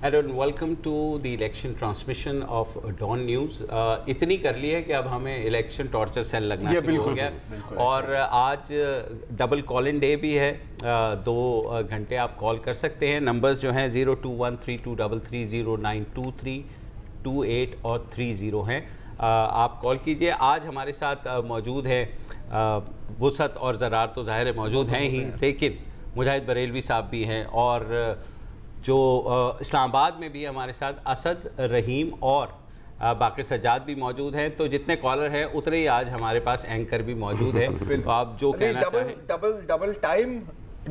And welcome to the election transmission of Dawn News. इतनी कर ली है कि अब हमें इलेक्शन टॉर्चर सेल लगना शुरू हो गया और आज डबल कॉल इन डे भी है। 2 घंटे आप कॉल कर सकते हैं। नंबर्स जो हैं 0213233092 28 और 30 हैं। आप कॉल कीजिए। आज हमारे साथ मौजूद हैं वुसअत और ज़रार तो ज़ाहिर है मौजूद हैं ही, लेकिन मुजाहिद बरेलवी साहब भी हैं और जो इस्लामाबाद में भी हमारे साथ असद, रहीम और बाकी सज्जाद भी मौजूद हैं। तो जितने कॉलर हैं उतने ही आज हमारे पास एंकर भी मौजूद है। तो आप जो कहना चाहें। डबल टाइम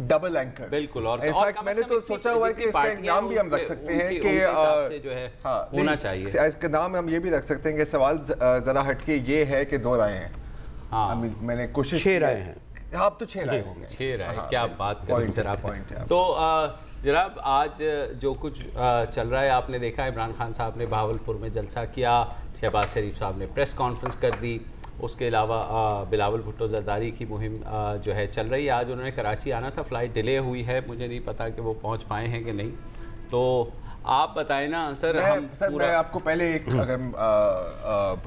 डबल एंकर बिल्कुल। और मैंने तो सोचा हुआ है कि इसका एक नाम भी हम रख सकते हैं कि जो है होना चाहिए। इसका नाम हम ये भी रख सकते हैं कि सवाल जरा हटके ये है कि 2 राय हैं। हाँ, मैंने कोशिश 6 राय हैं। आप तो 6 राय होंगे। 6 राय क्या बात करें सर आप। तो जनाब आज जो कुछ चल रहा है आपने देखा, इमरान खान साहब ने बहावलपुर में जलसा किया, शहबाज शरीफ साहब ने प्रेस कॉन्फ्रेंस कर दी। उसके अलावा बिलावल भुट्टो जरदारी की मुहिम जो है चल रही है। आज उन्होंने कराची आना था, फ़्लाइट डिले हुई है, मुझे नहीं पता कि वो पहुंच पाए हैं कि नहीं। तो आप बताएं ना सर। मैं आपको पहले एक अगर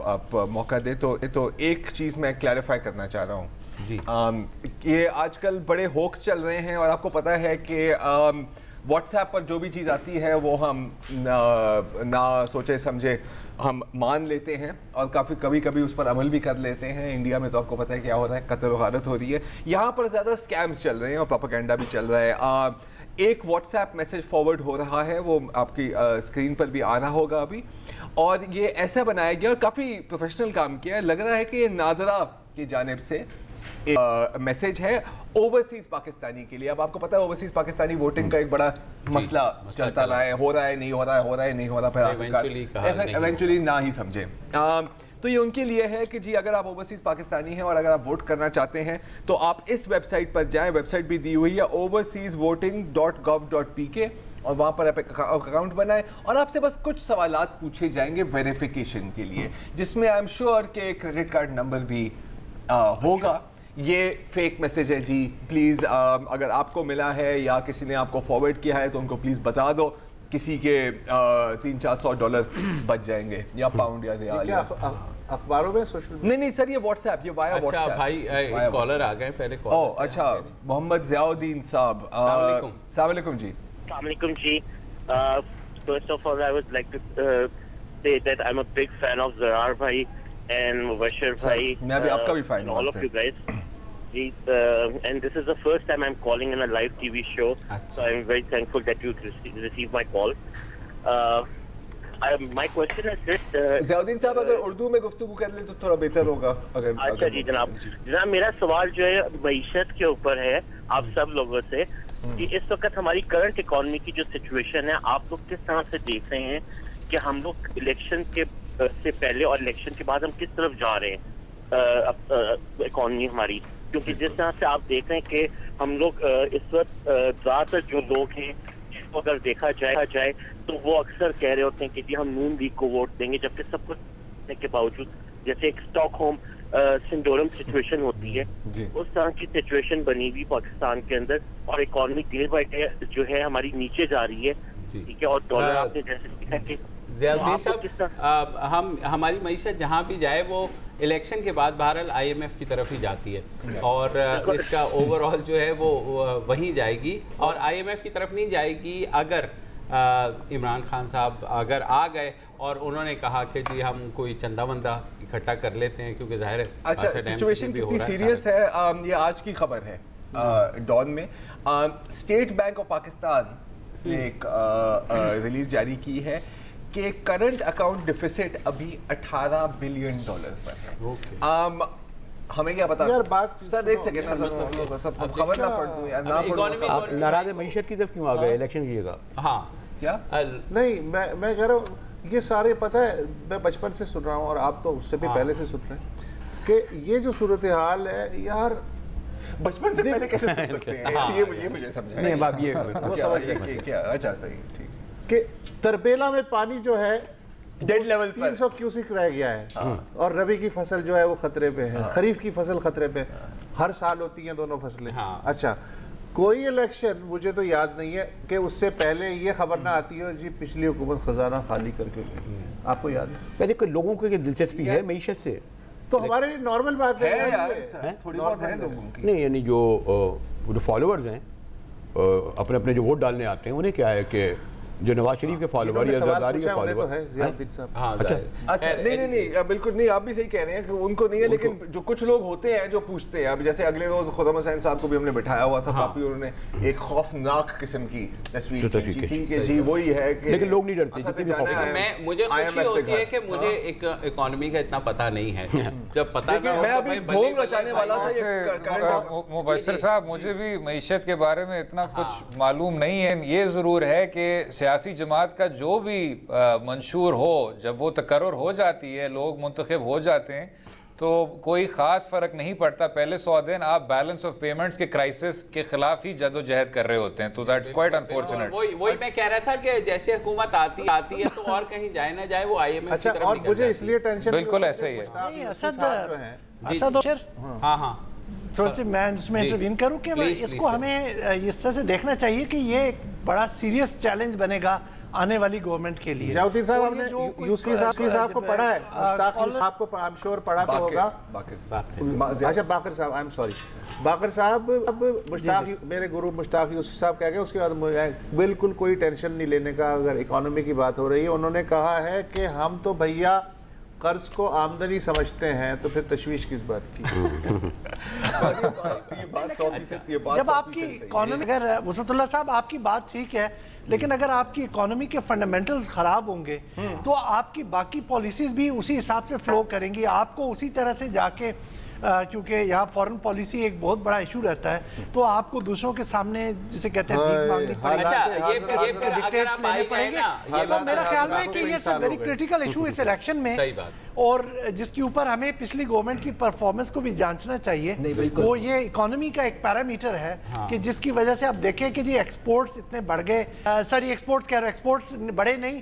आप मौका दे तो एक चीज़ मैं क्लैरिफाई करना चाह रहा हूँ जी। ये आजकल बड़े होक्स चल रहे हैं और आपको पता है कि व्हाट्सएप पर जो भी चीज़ आती है वो हम ना सोचे समझे हम मान लेते हैं और कभी कभी उस पर अमल भी कर लेते हैं। इंडिया में तो आपको पता है क्या हो रहा है, कत्ल गारत हो रही है। यहाँ पर ज़्यादा स्कैम्स चल रहे हैं और प्रोपेगेंडा भी चल रहा है। एक व्हाट्सएप मैसेज फॉरवर्ड हो रहा है, वो आपकी स्क्रीन पर भी आ रहा होगा अभी, और ये ऐसा बनाया गया और काफ़ी प्रोफेशनल काम किया है। लग रहा है कि ये नादरा की जानिब से मैसेज है ओवरसीज पाकिस्तानी के लिए। अब आपको पता है ओवरसीज पाकिस्तानी वोटिंग का एक बड़ा मसला चलता रहा है, हो रहा है नहीं हो रहा है, हो रहा है नहीं हो रहा, फिर इवेंचुअली ना ही समझे। तो ये उनके लिए है कि जी अगर आप ओवरसीज पाकिस्तानी हैं और अगर आप वोट करना चाहते हैं तो आप इस वेबसाइट पर जाएं। वेबसाइट भी दी हुई है overseasvoting.gov.pk और वहाँ पर आप अकाउंट बनाएं और आपसे बस कुछ सवालात पूछे जाएंगे वेरिफिकेशन के लिए, जिसमें आई एम श्योर के क्रेडिट कार्ड नंबर भी होगा। ये फेक मैसेज है जी, प्लीज़ अगर आपको मिला है या किसी ने आपको फॉरवर्ड किया है तो उनको प्लीज़ बता दो। किसी के $300-400 बच जाएंगे या पाउंड या रियाल। अखबारों में सोशल नहीं सर, ये व्हाट्सएप, ये वाया व्हाट्सएप। अच्छा भाई कॉलर आ गए पहले कॉल। ओह अच्छा, मोहम्मद ज़ियाउद्दीन साहब, अस्सलाम वालेकुम जी। अस्सलाम वालेकुम जी। First of all, I would like to say that I'm a big fan of Zarar bhai and Mubashir bhai. मैं भी आपका भी fan हूँ। All of you guys. And this is the first time I'm calling in a live TV show, so I'm very thankful that you received my call. My question is this. Ziauddin साहब अगर उर्दू में गुफ्तगू कर ले तो थोड़ा बेहतर होगा। अच्छा जी जनाब, मेरा सवाल जो है मईशत के ऊपर है आप सब लोगों से कि इस वक्त हमारी करंट इकोनॉमी की जो सिचुएशन है आप लोग किस तरह से देख रहे हैं कि हम लोग इलेक्शन के से पहले और इलेक्शन के बाद हम किस तरफ जा रहे हैं इकोनॉमी हमारी, क्योंकि जिस तरह से आप देख रहे हैं कि हम लोग इस वक्त ज़्यादातर जो लोग हैं जिसको अगर देखा जाए तो वो अक्सर कह रहे होते हैं कि जी हम नून लीग को वोट देंगे, जबकि सब कुछ के बावजूद जैसे एक स्टॉकहोम सिंड्रोम सिचुएशन होती है उस तरह की सिचुएशन बनी हुई पाकिस्तान के अंदर और इकोनॉमी डे बाय डे जो है हमारी नीचे जा रही है। ठीक है, और डॉलर आपने जैसे देखा कि ज़ियाउद्दीन साहब हमारी मईशत जहाँ भी जाए वो इलेक्शन के बाद बहरहाल IMF की तरफ ही जाती है और इसका ओवरऑल जो है वो वहीं जाएगी और IMF की तरफ नहीं जाएगी अगर इमरान खान साहब अगर आ गए और उन्होंने कहा कि जी हम कोई चंदा वंदा इकट्ठा कर लेते हैं, क्योंकि जाहिर है अच्छा सिचुएशन कितनी सीरियस है। ये आज की खबर है डॉन में। स्टेट बैंक ऑफ पाकिस्तान ने एक रिलीज जारी की है कि करंट अकाउंट डिफिसिट अभी $18 बिलियन पर है। हमें क्या पता यार, बात सर देख सके ना सब खबर ना पढ़ दूं यार, ना पढ़ूं। आप नाराज मईशत की तरफ क्यों आ गए इलेक्शन की जगह? हाँ क्या नहीं, मैं कह रहा हूँ ये सारे पता है मैं बचपन से सुन रहा हूँ और आप तो उससे भी पहले से सुन रहे हैं कि ये जो सूरत हाल है यार बचपन से पहले कैसे सुन सकते हैं। ये मुझे समझा नहीं बाब ये वो समझ गए क्या। अच्छा सही ठीक कि तरबेला में पानी जो है डेड लेवल 300 क्यूसिक रह गया है और रबी की फसल जो है वो खतरे पे है, खरीफ की फसल खतरे पे। हर साल होती हैं दोनों फसलें। अच्छा कोई इलेक्शन मुझे तो याद नहीं है कि उससे पहले ये खबर ना आती हो जी पिछली हुकूमत खजाना खाली करके गई। आपको याद है? वैसे कोई लोगों की दिलचस्पी है मईशत से, तो हमारे लिए नॉर्मल बात है यार, ये। थोड़ी बहुत है लोगों की। नहीं यानी जो फॉलोअर्स हैं अपने अपने जो वोट डालने आते हैं उन्हें क्या है कि जो नवाज शरीफ के फॉलोवर या जरदारी के फॉलोवर है जियाउद्दीन साहब। हाँ, अच्छा नहीं बिल्कुल नहीं, आप भी सही कह रहे हैं कि उनको नहीं है, लेकिन जो कुछ लोग होते हैं जो पूछते हैं, अब जैसे अगले रोज खुर्रम हुसैन साहब को भी हमने बिठाया हुआ था, काफी उन्होंने एक खौफनाक किस्म की तस्वीर खींची थी कि जी वही है कि, लेकिन लोग नहीं डरते जितनी भी खौफ है। मैं मुझे खुशी होती है कि मुझे एक इकोनॉमी का इतना पता नहीं है। जब पता ना हो मैं अभी भोंग रचाने वाला था ये मुबशर साहब, मुझे भी मईशत के बारे में इतना कुछ मालूम नहीं है। ये जरूर है कि सियासी जमात का जो भी मंशूर हो, जब वो तकर्रुर हो जाती है, लोग मुंतखब हो जाते हैं, तो कोई खास फर्क नहीं पड़ता। पहले 100 दिन आप बैलेंस ऑफ पेमेंट्स के क्राइसिस के खिलाफ ही जदोजहद कर रहे होते हैं, तो दैट्स क्वाइट अनफॉर्चुनेट। वही मैं कह रहा था कि जैसे हुकूमत आती है तो और कहीं जाए ना जाए वो IMF अच्छा, और मुझे इसलिए टेंशन बिल्कुल ऐसे ही है। हाँ थोड़ा सी मैं इसमें इंटरवीन करूं कि इसको हमें इस तरह से देखना चाहिए कि ये एक बड़ा सीरियस चैलेंज बनेगा आने वाली गवर्नमेंट के लिए। जियाउद्दीन साहब, आपने यूसुफी साहब को पढ़ा है? मुश्ताक साहब को आई एम श्योर पढ़ा तो होगा। अच्छा, बाकर साहब, आई एम सॉरी, बाकर साहब, अब मुश्ताक, मेरे गुरु मुश्ताक यूसुफ साहब कह गए, उसके बाद मुझे बिल्कुल कोई टेंशन नहीं लेने का अगर इकोनॉमी की बात हो रही है। उन्होंने कहा है कि हम तो भैया कर्ज को आमदनी समझते हैं, तो फिर तशवीश किस बात की? जब आपकी इकोनॉमी, अगर वसतुल्लाह साहब आपकी बात ठीक है, लेकिन अगर आपकी इकोनॉमी के फंडामेंटल्स खराब होंगे तो आपकी बाकी पॉलिसीज भी उसी हिसाब से फ्लो करेंगी। आपको उसी तरह से जाके क्योंकि यहाँ फॉरेन पॉलिसी एक बहुत बड़ा इशू रहता है, तो आपको दूसरों के सामने जिसे कहते हैं भीख मांगनी पड़ेगी। तो मेरा ख्याल है कि ये वेरी क्रिटिकल इशू इस इलेक्शन में, और जिसके ऊपर हमें पिछली गवर्नमेंट की परफॉर्मेंस को भी जांचना चाहिए। वो ये इकोनॉमी का एक पैरामीटर है कि जिसकी वजह से आप देखें कि जी एक्सपोर्ट्स इतने बढ़ गए, सॉरी एक्सपोर्ट्स कह रहे हैं, एक्सपोर्ट्स बढ़े नहीं,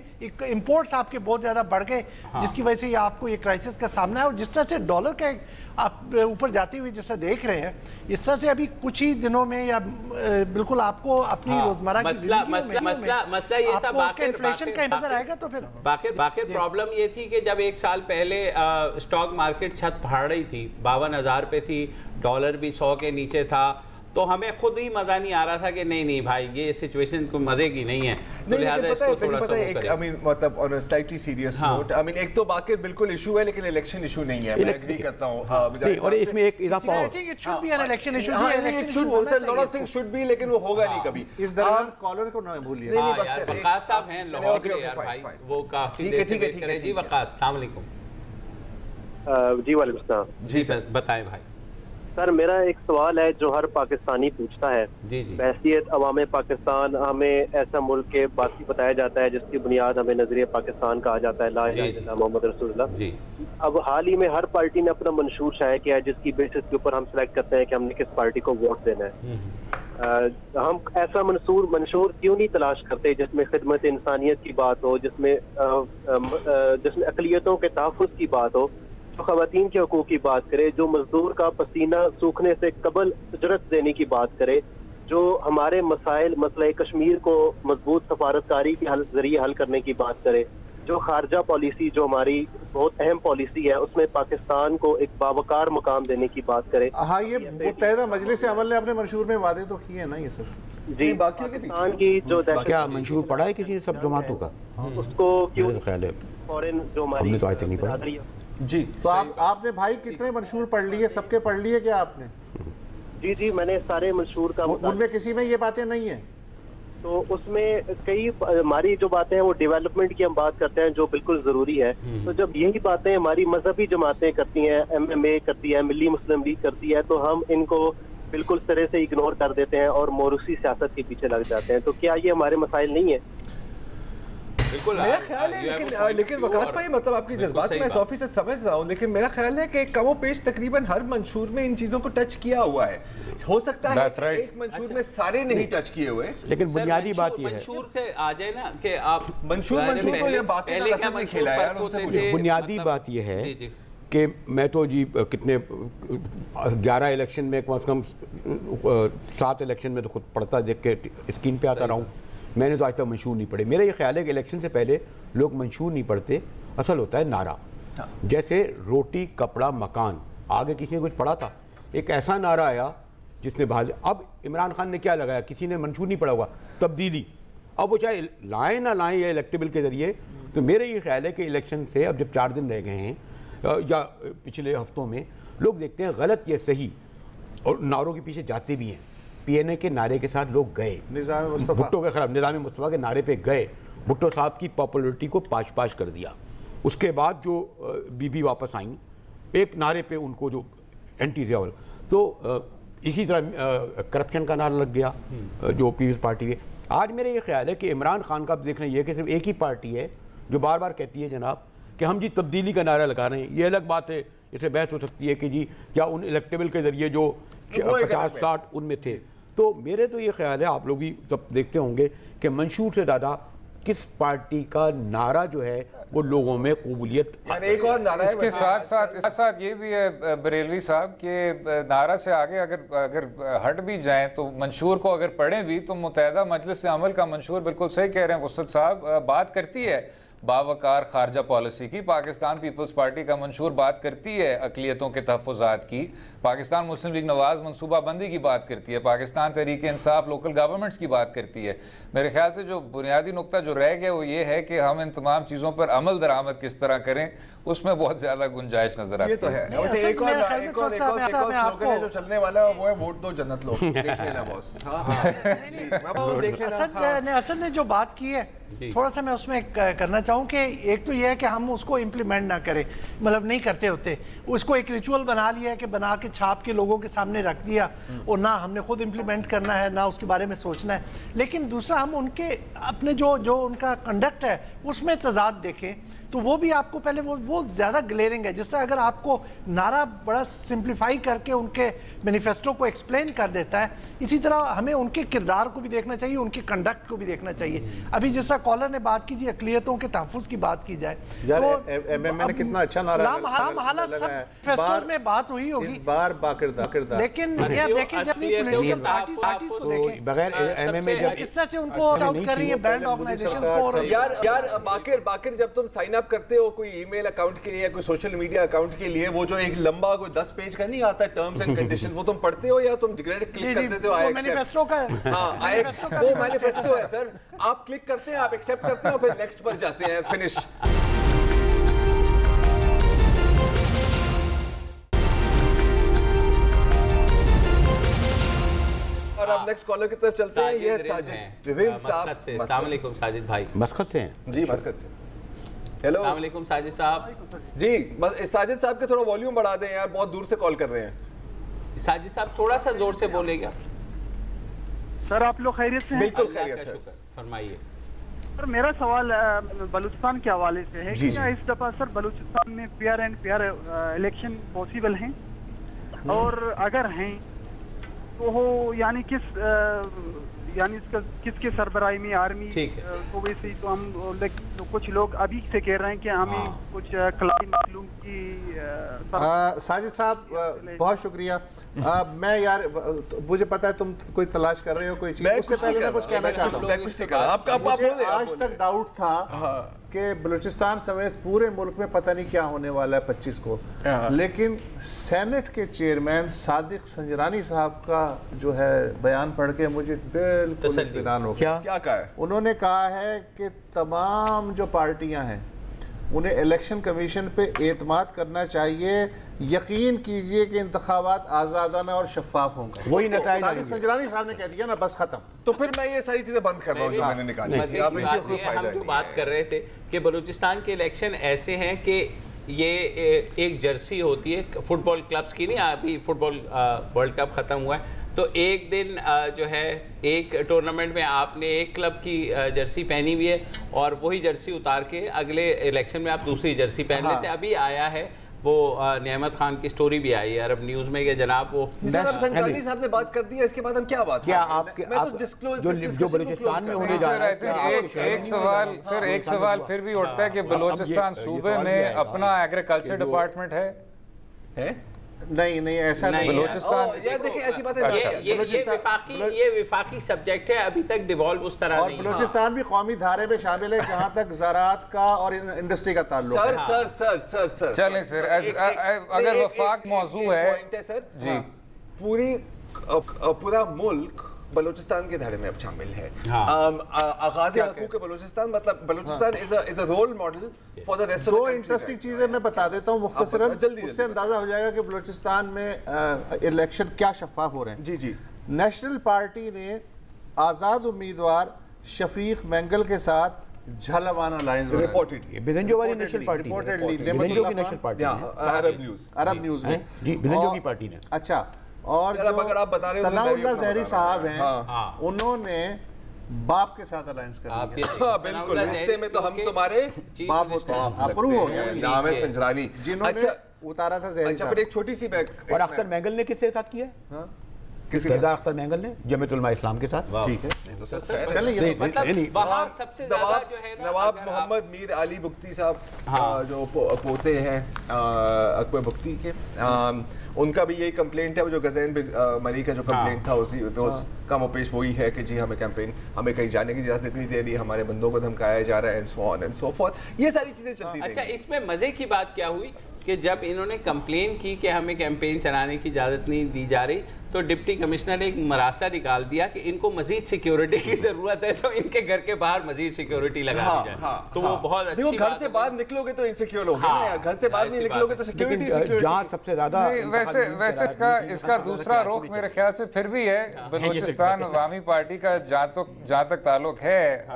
इंपोर्ट्स आपके बहुत ज्यादा बढ़ गए, जिसकी वजह से आपको ये क्राइसिस का सामना है। और जिस तरह से डॉलर का आप ऊपर जाती हुई जैसा देख रहे हैं, इस तरह से अभी कुछ ही दिनों में या बिल्कुल आपको अपनी रोजमर्रा की मसला ये था, बाकी इन्फ्लेशन का नजर आएगा। तो फिर बाकी प्रॉब्लम ये थी कि जब एक साल पहले स्टॉक मार्केट छत फाड़ रही थी, 52,000 पे थी, डॉलर भी 100 के नीचे था, तो हमें खुद ही मजा नहीं आ रहा था कि नहीं भाई ये सिचुएशन को मजे की नहीं है, तो लिहाजा इसको थोड़ा सा मतलब on a slightly serious note, I mean एक तो बाकी बिल्कुल इशू है, लेकिन इलेक्शन इशू नहीं है, मैं एग्री करता हूं। और इसमें एक इजाफा और, I think it should be an election issue, it should also lot of things should be, लेकिन वो होगा नहीं कभी। इस दौरान कॉलर को ना भूलिए। नहीं बस वकास साहब हैं लाहौर से यार भाई, वो काफी देर से वेट कर रहे हैं। जी वकास, अस्सलाम वालेकुम। जी वालेकुम सलाम। जी सर बताएं भाई। सर मेरा एक सवाल है जो हर पाकिस्तानी पूछता है। बहैसियत अवाम पाकिस्तान हमें ऐसा मुल्क के बाकी बताया जाता है जिसकी बुनियाद हमें नजरिया पाकिस्तान कहा जाता है, ला इलाहा इल्लल्लाह मोहम्मद रसूलुल्लाह। अब हाल ही में हर पार्टी ने अपना मंशूर शाया किया है, जिसकी बेसिस के ऊपर हम सेलेक्ट करते हैं कि हमने किस पार्टी को वोट देना है। हम ऐसा मंशूर क्यों नहीं तलाश करते जिसमें खिदमत इंसानियत की बात हो, जिसमें अक़लियतों के तहफ़्फ़ुज़ की बात हो, जो ख़वातीन के हकूक़ की बात करे, जो मजदूर का पसीना सूखने से कबल उजरत देने की बात करे, जो हमारे मसाइल मसले कश्मीर को मजबूत सफारतकारी के जरिए हल करने की बात करे, जो खारजा पॉलिसी जो हमारी बहुत अहम पॉलिसी है उसमें पाकिस्तान को एक बावकार मकाम देने की बात करे। हाँ, ये मुत्तहिदा मजलिस अमल ने अपने मंशूर में वादे तो किए ना ये सब। जी पाकिस्तान की जो क्या मंशूर पड़ा है किसी सब जमातों का? उसको क्यों ख्याल है फॉरेन जो हमारी तो आज तक नहीं पढ़ा। जी तो आपने भाई कितने मंशूर पढ़ लिए? सबके पढ़ लिए क्या आपने? जी मैंने सारे मंशूर का, उनमें किसी में ये बातें नहीं है? तो उसमें कई हमारी जो बातें हैं वो डेवलपमेंट की हम बात करते हैं जो बिल्कुल जरूरी है। तो जब यही बातें हमारी मजहबी जमातें करती हैं, MMA करती है, मिली मुस्लिम लीग करती है, तो हम इनको बिल्कुल सिरे से इग्नोर कर देते हैं और मोरूसी सियासत के पीछे लग जाते हैं। तो क्या ये हमारे मसाइल नहीं है? बिल्कुल मेरा ख्याल है, लेकिन वकास भाई मतलब आपकी जज्बात मैं 100% समझ रहा हूँ, लेकिन मेरा ख्याल है कि कमो पेश तकरीबन हर मंशूर में इन चीजों को टच किया हुआ है। हो सकता है एक मंशूर में सारे नहीं टच किए हुए, लेकिन बुनियादी बात ये है मंशूर के आ जाए ना कि आप मंशूर को ये बातें खेला है, बुनियादी बात ये है कि मैं तो जी कितने 11 इलेक्शन में कम से कम 7 इलेक्शन में तो खुद पढ़ता देख के स्क्रीन पे आता रहा हूँ, मैंने तो आज तक मंशूर नहीं पढ़े। मेरा ये ख्याल है कि इलेक्शन से पहले लोग मंशूर नहीं पढ़ते, असल होता है नारा। जैसे रोटी कपड़ा मकान, आगे किसी ने कुछ पढ़ा था, एक ऐसा नारा आया जिसने भाज, अब इमरान खान ने क्या लगाया, किसी ने मंशूर नहीं पढ़ा होगा, तब्दीली। अब वो चाहे लाएँ ना लाएँ या इलेक्टेबल के ज़रिए, तो मेरा ये ख्याल है कि इलेक्शन से अब जब 4 दिन रह गए हैं या पिछले हफ्तों में, लोग देखते हैं गलत या सही और नारों के पीछे जाते भी हैं। PNA के नारे के साथ लोग गए, भुट्टो के खिलाफ निज़ाम मुस्तफ़ा के नारे पे गए, भुट्टो साहब की पॉपुलरिटी को पाश कर दिया। उसके बाद जो बीबी वापस आई, एक नारे पे उनको जो एंटी ज़ियाउल, तो इसी तरह करप्शन का नारा लग गया जो पीपल्स पार्टी के। आज मेरा ये ख्याल है कि इमरान खान का देखना ये कि सिर्फ एक ही पार्टी है जो बार बार कहती है जनाब कि हम जी तब्दीली का नारा लगा रहे हैं। ये अलग बात है, इससे बहस हो सकती है कि जी क्या उन इलेक्टेबल के ज़रिए जो 50-60 उनमें थे। तो मेरे तो ये ख्याल है, आप लोग भी सब देखते होंगे कि मंशूर से ज़्यादा किस पार्टी का नारा जो है वो लोगों में कबूलियत। एक और नारा है, इसके साथ ये भी है बरेलवी साहब के नारा से आगे अगर हट भी जाएं तो मंशूर को अगर पढ़ें भी तो मुत्तहिदा मजलिस अमल का मंशूर, बिल्कुल सही कह रहे हैं वसत साहब, बात करती है बावकार खारजा पॉलिसी की। पाकिस्तान पीपल्स पार्टी का मंशूर बात करती है अक़लियतों के तहफ़्फ़ुज़ात की। पाकिस्तान मुस्लिम लीग नवाज मनसूबाबंदी की बात करती है। पाकिस्तान तहरीक इंसाफ लोकल गवर्नमेंट्स की बात करती है। मेरे ख्याल से जो बुनियादी नुक्ता जो रह गया वो ये है कि हम इन तमाम चीज़ों पर अमल दरामद किस तरह करें, उसमें बहुत ज़्यादा गुंजाइश नज़र आती है। ये तो है। एक और स्लोगन जो चलने वाला है वो है वोट दो जन्नत लो। देख लेना बॉस। असल ने जो बात की है थोड़ा सा मैं उसमें करना चाहूँ कि एक तो यह है कि हम उसको इम्प्लीमेंट ना करें, मतलब नहीं करते होते, उसको एक रिचुअल बना लिया है कि बना के छाप के लोगों के सामने रख दिया, और ना हमने खुद इम्प्लीमेंट करना है ना उसके बारे में सोचना है। लेकिन दूसरा हम उनके अपने जो उनका कंडक्ट है उसमें तजाद देखें तो वो भी आपको पहले वो ज़्यादा ग्लेरिंग है। जिससे अगर आपको नारा बड़ा सिंप्लीफाई करके उनके मैनिफेस्टो को एक्सप्लेन कर देता है, इसी तरह हमें उनके किरदार को भी देखना चाहिए, उनके कंडक्ट को भी देखना चाहिए। अभी जैसा कॉलर ने बात की जी अक़लियतों के तहफ़्फ़ुज़ की बात की जाए तो मैंने कितना अच्छा नारा हालत में बात हुई होगी इस बार बाकिरदार, लेकिन ये देखें जब पार्टीज को देखें बगैर MMA जब किस तरह से उनको आउट कर रही है बैंड ऑर्गेनाइजेशंस को। यार बाकिर जब तुम साइन अप करते हो कोई ईमेल अकाउंट के लिए या कोई सोशल मीडिया अकाउंट के लिए, वो जो एक लंबा कोई 10 पेज का नहीं आता टर्म्स एंड कंडीशन, वो तुम पढ़ते हो या तुम डायरेक्ट क्लिक कर देते हो? मैनिफेस्टो का वो मैनिफेस्टो है सर, आप क्लिक करते हैं, आप एक्सेप्ट करते हो, फिर नेक्स्ट पर जाते हैं, फिनिश। और अब नेक्स्ट कॉलर की तरफ चलते हैं। ये साजिद रिविन साहब, अस्सलाम वालेकुम साजिद भाई। मस्कत से हैं जी, मस्कत से। हेलो, अस्सलाम वालेकुम साजिद साहब। जी साजिद साहब के थोड़ा वॉल्यूम बढ़ा दें यार, बहुत दूर से कॉल कर रहे हैं। साजिद साहब थोड़ा सा जोर से बोलेगा। सर आप लोग खैरियत से हैं? बिल्कुल खैरियत से, फरमाइए। सर मेरा सवाल बलूचिस्तान के हवाले से है कि क्या इस दफा सर बलूचिस्तान में fair and fair election possible हैं, और अगर हैं तो हो यानी इसका किसके सरबराही में, आर्मी तो वैसे तो हम तो कुछ लोग अभी से कह रहे हैं कि हमें कुछ खिलाड़ी मालूम की। साजिद साहब बहुत शुक्रिया। मैं यार मुझे पता है तुम कोई तलाश कर रहे हो कोई चीज, उससे पहले मैं कुछ कहना चाहता हूँ। मुझे आज तक डाउट था कि बलूचिस्तान समेत पूरे मुल्क में पता नहीं क्या होने वाला है 25 को, लेकिन सेनेट के चेयरमैन सादिक संजरानी साहब का जो है बयान पढ़ के मुझे बिल्कुल इत्मीनान हो गया। क्या कहा है? उन्होंने कहा है कि तमाम जो पार्टियां हैं उन्हें इलेक्शन कमीशन पे एतमाद करना चाहिए, यकीन कीजिए कि इंतखाबात आज़ादाना और शफाफ होंगे। वही नतीजा संजरानी साहब ने कह दिया ना, बस खत्म। तो फिर मैं ये सारी चीजें बंद कर रहा हूँ जो मैंने निकाली। हम जो बात कर रहे थे कि बलूचिस्तान के इलेक्शन ऐसे हैं कि ये एक जर्सी होती है फुटबॉल क्लब्स की, नहीं अभी फुटबॉल वर्ल्ड कप ख़त्म हुआ है तो एक दिन जो है एक टूर्नामेंट में आपने एक क्लब की जर्सी पहनी हुई है और वही जर्सी उतार के अगले इलेक्शन में आप दूसरी जर्सी पहन लेते हैं। अभी आया है वो नेमत खान की स्टोरी भी आई है अरब न्यूज़ में कि जनाब वो संगानी साहब ने बात कर दी है, इसके बाद हम क्या बात क्या आपके जो बलूचिस्तान में होने जा रहा है। एक सवाल फिर भी उठता है कि बलूचिस्तान सूबे में अपना एग्रीकल्चर डिपार्टमेंट है? नहीं ऐसा नहीं। बलूचिस्तान देखिए ऐसी बात है, ये विफाकी सब्जेक्ट है, अभी तक डिवॉल्व उस तरह नहीं। बलूचिस्तान भी कौमी धारे में शामिल है जहां तक ज़राअत का और इंडस्ट्री का ताल्लुक है। सर चलें सर, अगर वफाक मौजू है सर जी, पूरा मुल्क बलूचिस्तान के धारे में अब शामिल है। आगाज़ हकूक़ बलूचिस्तान, मतलब Balochistan is a role model for the rest of the country. दो इंटरेस्टिंग चीजें मैं बता देता हूँ मुख्तसरन, उससे अंदाजा हो जाएगा कि बलूचिस्तान में इलेक्शन क्या शफाफ हो रहे हैं। जी नेशनल पार्टी ने आज़ाद उम्मीदवार शफीक मैंगल के साथ झलवान अलायंस रिपोर्टेडली बिजंजो की नेशनल पार्टी, अरब न्यूज़ में बिजंजो की पार्टी ने। अच्छा, और जो सनाउल्लाह जहरी साहब हैं, उन्होंने बाप के साथ अलायंस कर दिया। बिल्कुल, रिश्ते में तो हम तुम्हारे बाप होते हैं, अप्रूव हो गया। नाम है संजरानी, जिन्होंने उतारा था जहरी साहब। एक छोटी सी बैग। और अख्तर मैंगल ने किसके साथ किया? सरदार अख्तर मैंगल ने जमीयत उलमा इस्लाम के साथ। ठीक है, सबसे ज्यादा जो है नवाब मोहम्मद मीर अली बुख्ती साहब जो पोते हैं अकबर बुख्ती के, उनका भी यही कंप्लेंट है। वो जो गजैन मरी का जो कंप्लेंट था उसी का मुपेश वही है कि जी हमें हमें कहीं जाने की इजाजत नहीं दे रही, हमारे बंदों को धमकाया जा रहा है, and so on and so forth. ये सारी चीजें चलती रही। अच्छा, इसमें मजे की बात क्या हुई कि जब इन्होंने कंप्लेन की कि हमें कैंपेन चलाने की इजाज़त नहीं दी जा रही, तो डिप्टी कमिश्नर ने एक मरासा निकाल दिया कि इनको मजीद सिक्योरिटी की जरूरत है, तो इनके घर के बाहर मजीद सिक्योरिटी लगा दी जाए। तो वो बहुत अच्छी बात है। घर से बाहर निकलोगे तो इनसिक्योर होगे ना, घर से बाहर नहीं निकलोगे तो सिक्योरिटी जहाँ सबसे ज्यादा। वैसे इसका दूसरा रुख मेरे ख्याल से फिर भी है। बलूचिस्तान अवामी पार्टी का जहाँ तक ताल्लुक है,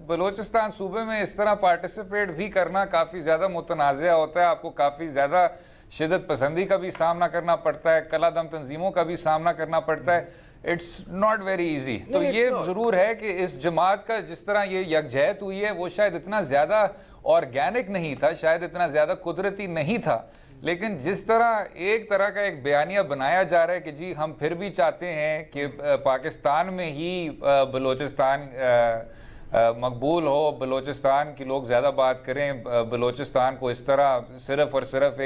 बलूचिस्तान सूबे में इस तरह पार्टिसिपेट भी करना काफ़ी ज़्यादा मुतनाज़ा होता है। आपको काफ़ी ज़्यादा शिदत पसंदी का भी सामना करना पड़ता है, कलादम तंजीमों का भी सामना करना पड़ता है। It's not very easy. तो ये ज़रूर है कि इस जमात का जिस तरह ये यकजहत हुई है वो शायद इतना ज़्यादा ऑर्गेनिक नहीं था, शायद इतना ज़्यादा कुदरती नहीं था, लेकिन जिस तरह एक तरह का एक बयानिया बनाया जा रहा है कि जी हम फिर भी चाहते हैं कि पाकिस्तान में ही बलूचिस्तान मकबूल हो, बलूचिस्तान की लोग ज़्यादा बात करें, बलूचिस्तान को इस तरह सिर्फ़ और सिर्फ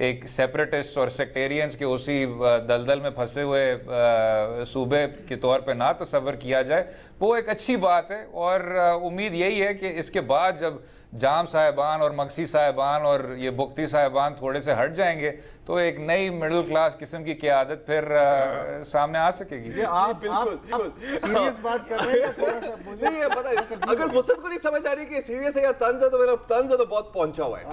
एक सेपरेटिस्ट और सेक्टेरियंस के उसी दलदल में फंसे हुए सूबे के तौर पे ना तस्वर किया जाए, वो एक अच्छी बात है। और उम्मीद यही है कि इसके बाद जब जाम साहिबान और मक्सी साहिबान और ये बुख्ती साहिबान थोड़े से हट जाएंगे तो एक नई मिडिल क्लास किस्म की क़यादत फिर सामने आ सकेगी। ये आप सीरियस बात कर रहे हैं, थोड़ा सा मुझे नहीं पता है। अगर मुसद को नहीं समझ आ रही कि सीरियस है या तंज है, तो मेरा तंज तो बहुत पहुंचा हुआ है।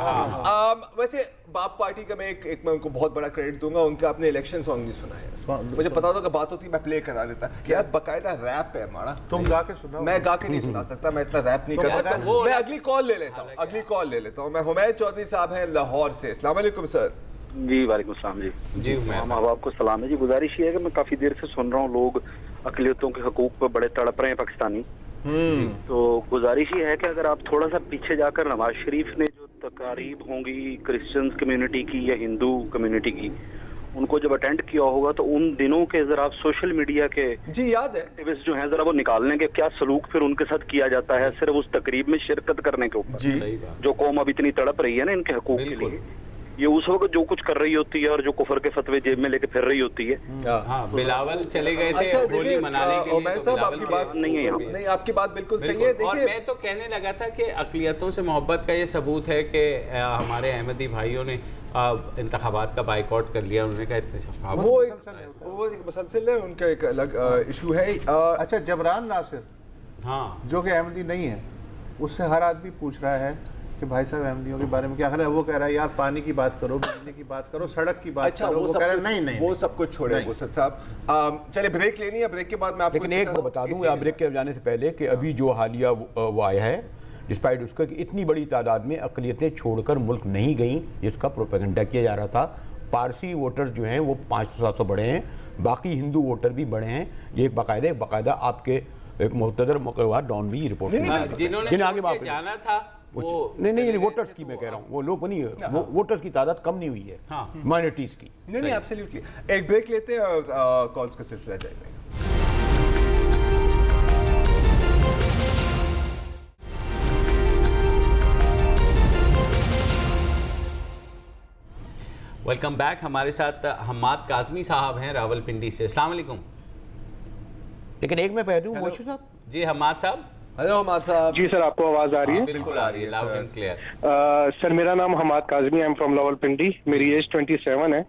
वैसे बाप पार्टी का मैं मैं उनको बहुत बड़ा क्रेडिट दूंगा, उनका अपने इलेक्शन सॉन्ग नहीं सुना है। मुझे पता होता कि बात होती मैं प्ले करा देता कि यार बकायदा रैप है हमारा, तुम गा के सुनाओ। मैं गा के नहीं सुना सकता, मैं इतना रैप नहीं कर सकता। मैं अगली कॉल ले लेता हूँ। मैं हुमैद चौधरी साहब हैं लाहौर से। अस्सलाम वालेकुम सर। जी वालेकुम सलाम जी माँ बाप को सलाम है जी। गुजारिश ये है कि मैं काफी देर से सुन रहा हूँ लोग अकलियतों के हकूक पर बड़े तड़प रहे हैं पाकिस्तानी। तो गुजारिश ये है कि अगर आप थोड़ा सा पीछे जाकर नवाज शरीफ ने जो तकारीब होंगी क्रिश्चियंस कम्युनिटी की या हिंदू कम्युनिटी की, उनको जब अटेंड किया होगा तो उन दिनों के जरा आप सोशल मीडिया के जी याद है एक्टिविस्ट जो हैं जरा वो निकाल लें कि क्या सलूक फिर उनके साथ किया जाता है सिर्फ उस तकरीब में शिरकत करने के ऊपर। जो कौम अब इतनी तड़प रही है ना इनके हकूक के लिए, ये उस वक्त जो कुछ कर रही होती है और जो कुफर के फतवे जेब में लेके फिर रही होती है। बिलावल चले गए थे होली मनाने के लिए, तो आपकी बात नहीं है यहाँ। नहीं, आपकी बात बिल्कुल सही है। और मैं तो कहने लगा था कि अक़लियतों से मोहब्बत का ये सबूत है कि हमारे अहमदी भाइयों ने इंतखाबात का बाइकआउट कर लिया। उन्होंने कहा इतने शफ़ाफ़, वो मुसलसल है, उनका एक अलग इशू है। अच्छा, जबरान नासिर जो कि अहमदी नहीं है, उससे हर आदमी पूछ रहा है कि भाई साहब अहमदियों के बारे में क्या ख्याल है। वो कह रहा है यार पानी की बात करो, बिजली की बात करो, सड़क की बात करो। वो कह रहा है नहीं वो सब कुछ छोड़े मुसद साहब। चलिए ब्रेक लेनी है, ब्रेक के बाद मैं आपको लेकिन एक बता दूं ब्रेक के जाने से पहले कि अभी जो हालिया वो आया है, डिस्पाइट उसका कि इतनी बड़ी तादाद में अक़लियतें छोड़कर मुल्क नहीं गई, जिसका प्रोपेगेंडा किया जा रहा था। पारसी वोटर्स जो हैं वो 500-700 बढ़े हैं, बाकी हिंदू वोटर भी बढ़े हैं। ये एक बाकायदा आपके एक मुहतदर मुकर्रर डॉन भी रिपोर्ट जिन्होंने जाना था नहीं वोटर्स की मैं कह रहा हूँ, वो लोग नहीं है, वो वोटर्स की तादाद कम नहीं हुई है, माइनॉरिटीज की। नहीं एब्सोल्युटली। एक ब्रेक लेते हैं और कॉल्स का सिलसिला जाएगा। Welcome back. हमारे साथ हम्माद काज़मी साहब हैं रावलपिंडी से। अस्सलाम वालेकुम। लेकिन एक मैं कह दूं मोशी साहब जी, हम्माद साहब। हेलो हम्माद साहब। जी सर, आपको आवाज आ रही है? बिल्कुल आ रही है, लाउड एंड क्लियर। सर मेरा नाम Hammad Kazmi, I am from Rawalpindi. मेरी एज 27 है।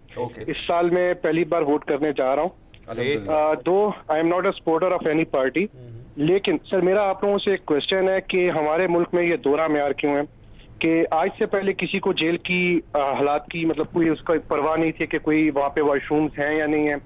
इस साल मैं पहली बार वोट करने जा रहा हूँ। दो I am not a supporter of any party, लेकिन सर मेरा आप लोगों से एक क्वेश्चन है कि हमारे मुल्क में ये दोहरा म्यार क्यों है कि आज से पहले किसी को जेल की हालात की मतलब कोई उसका परवाह नहीं थी कि कोई वहाँ पे वॉशरूम्स हैं या नहीं है,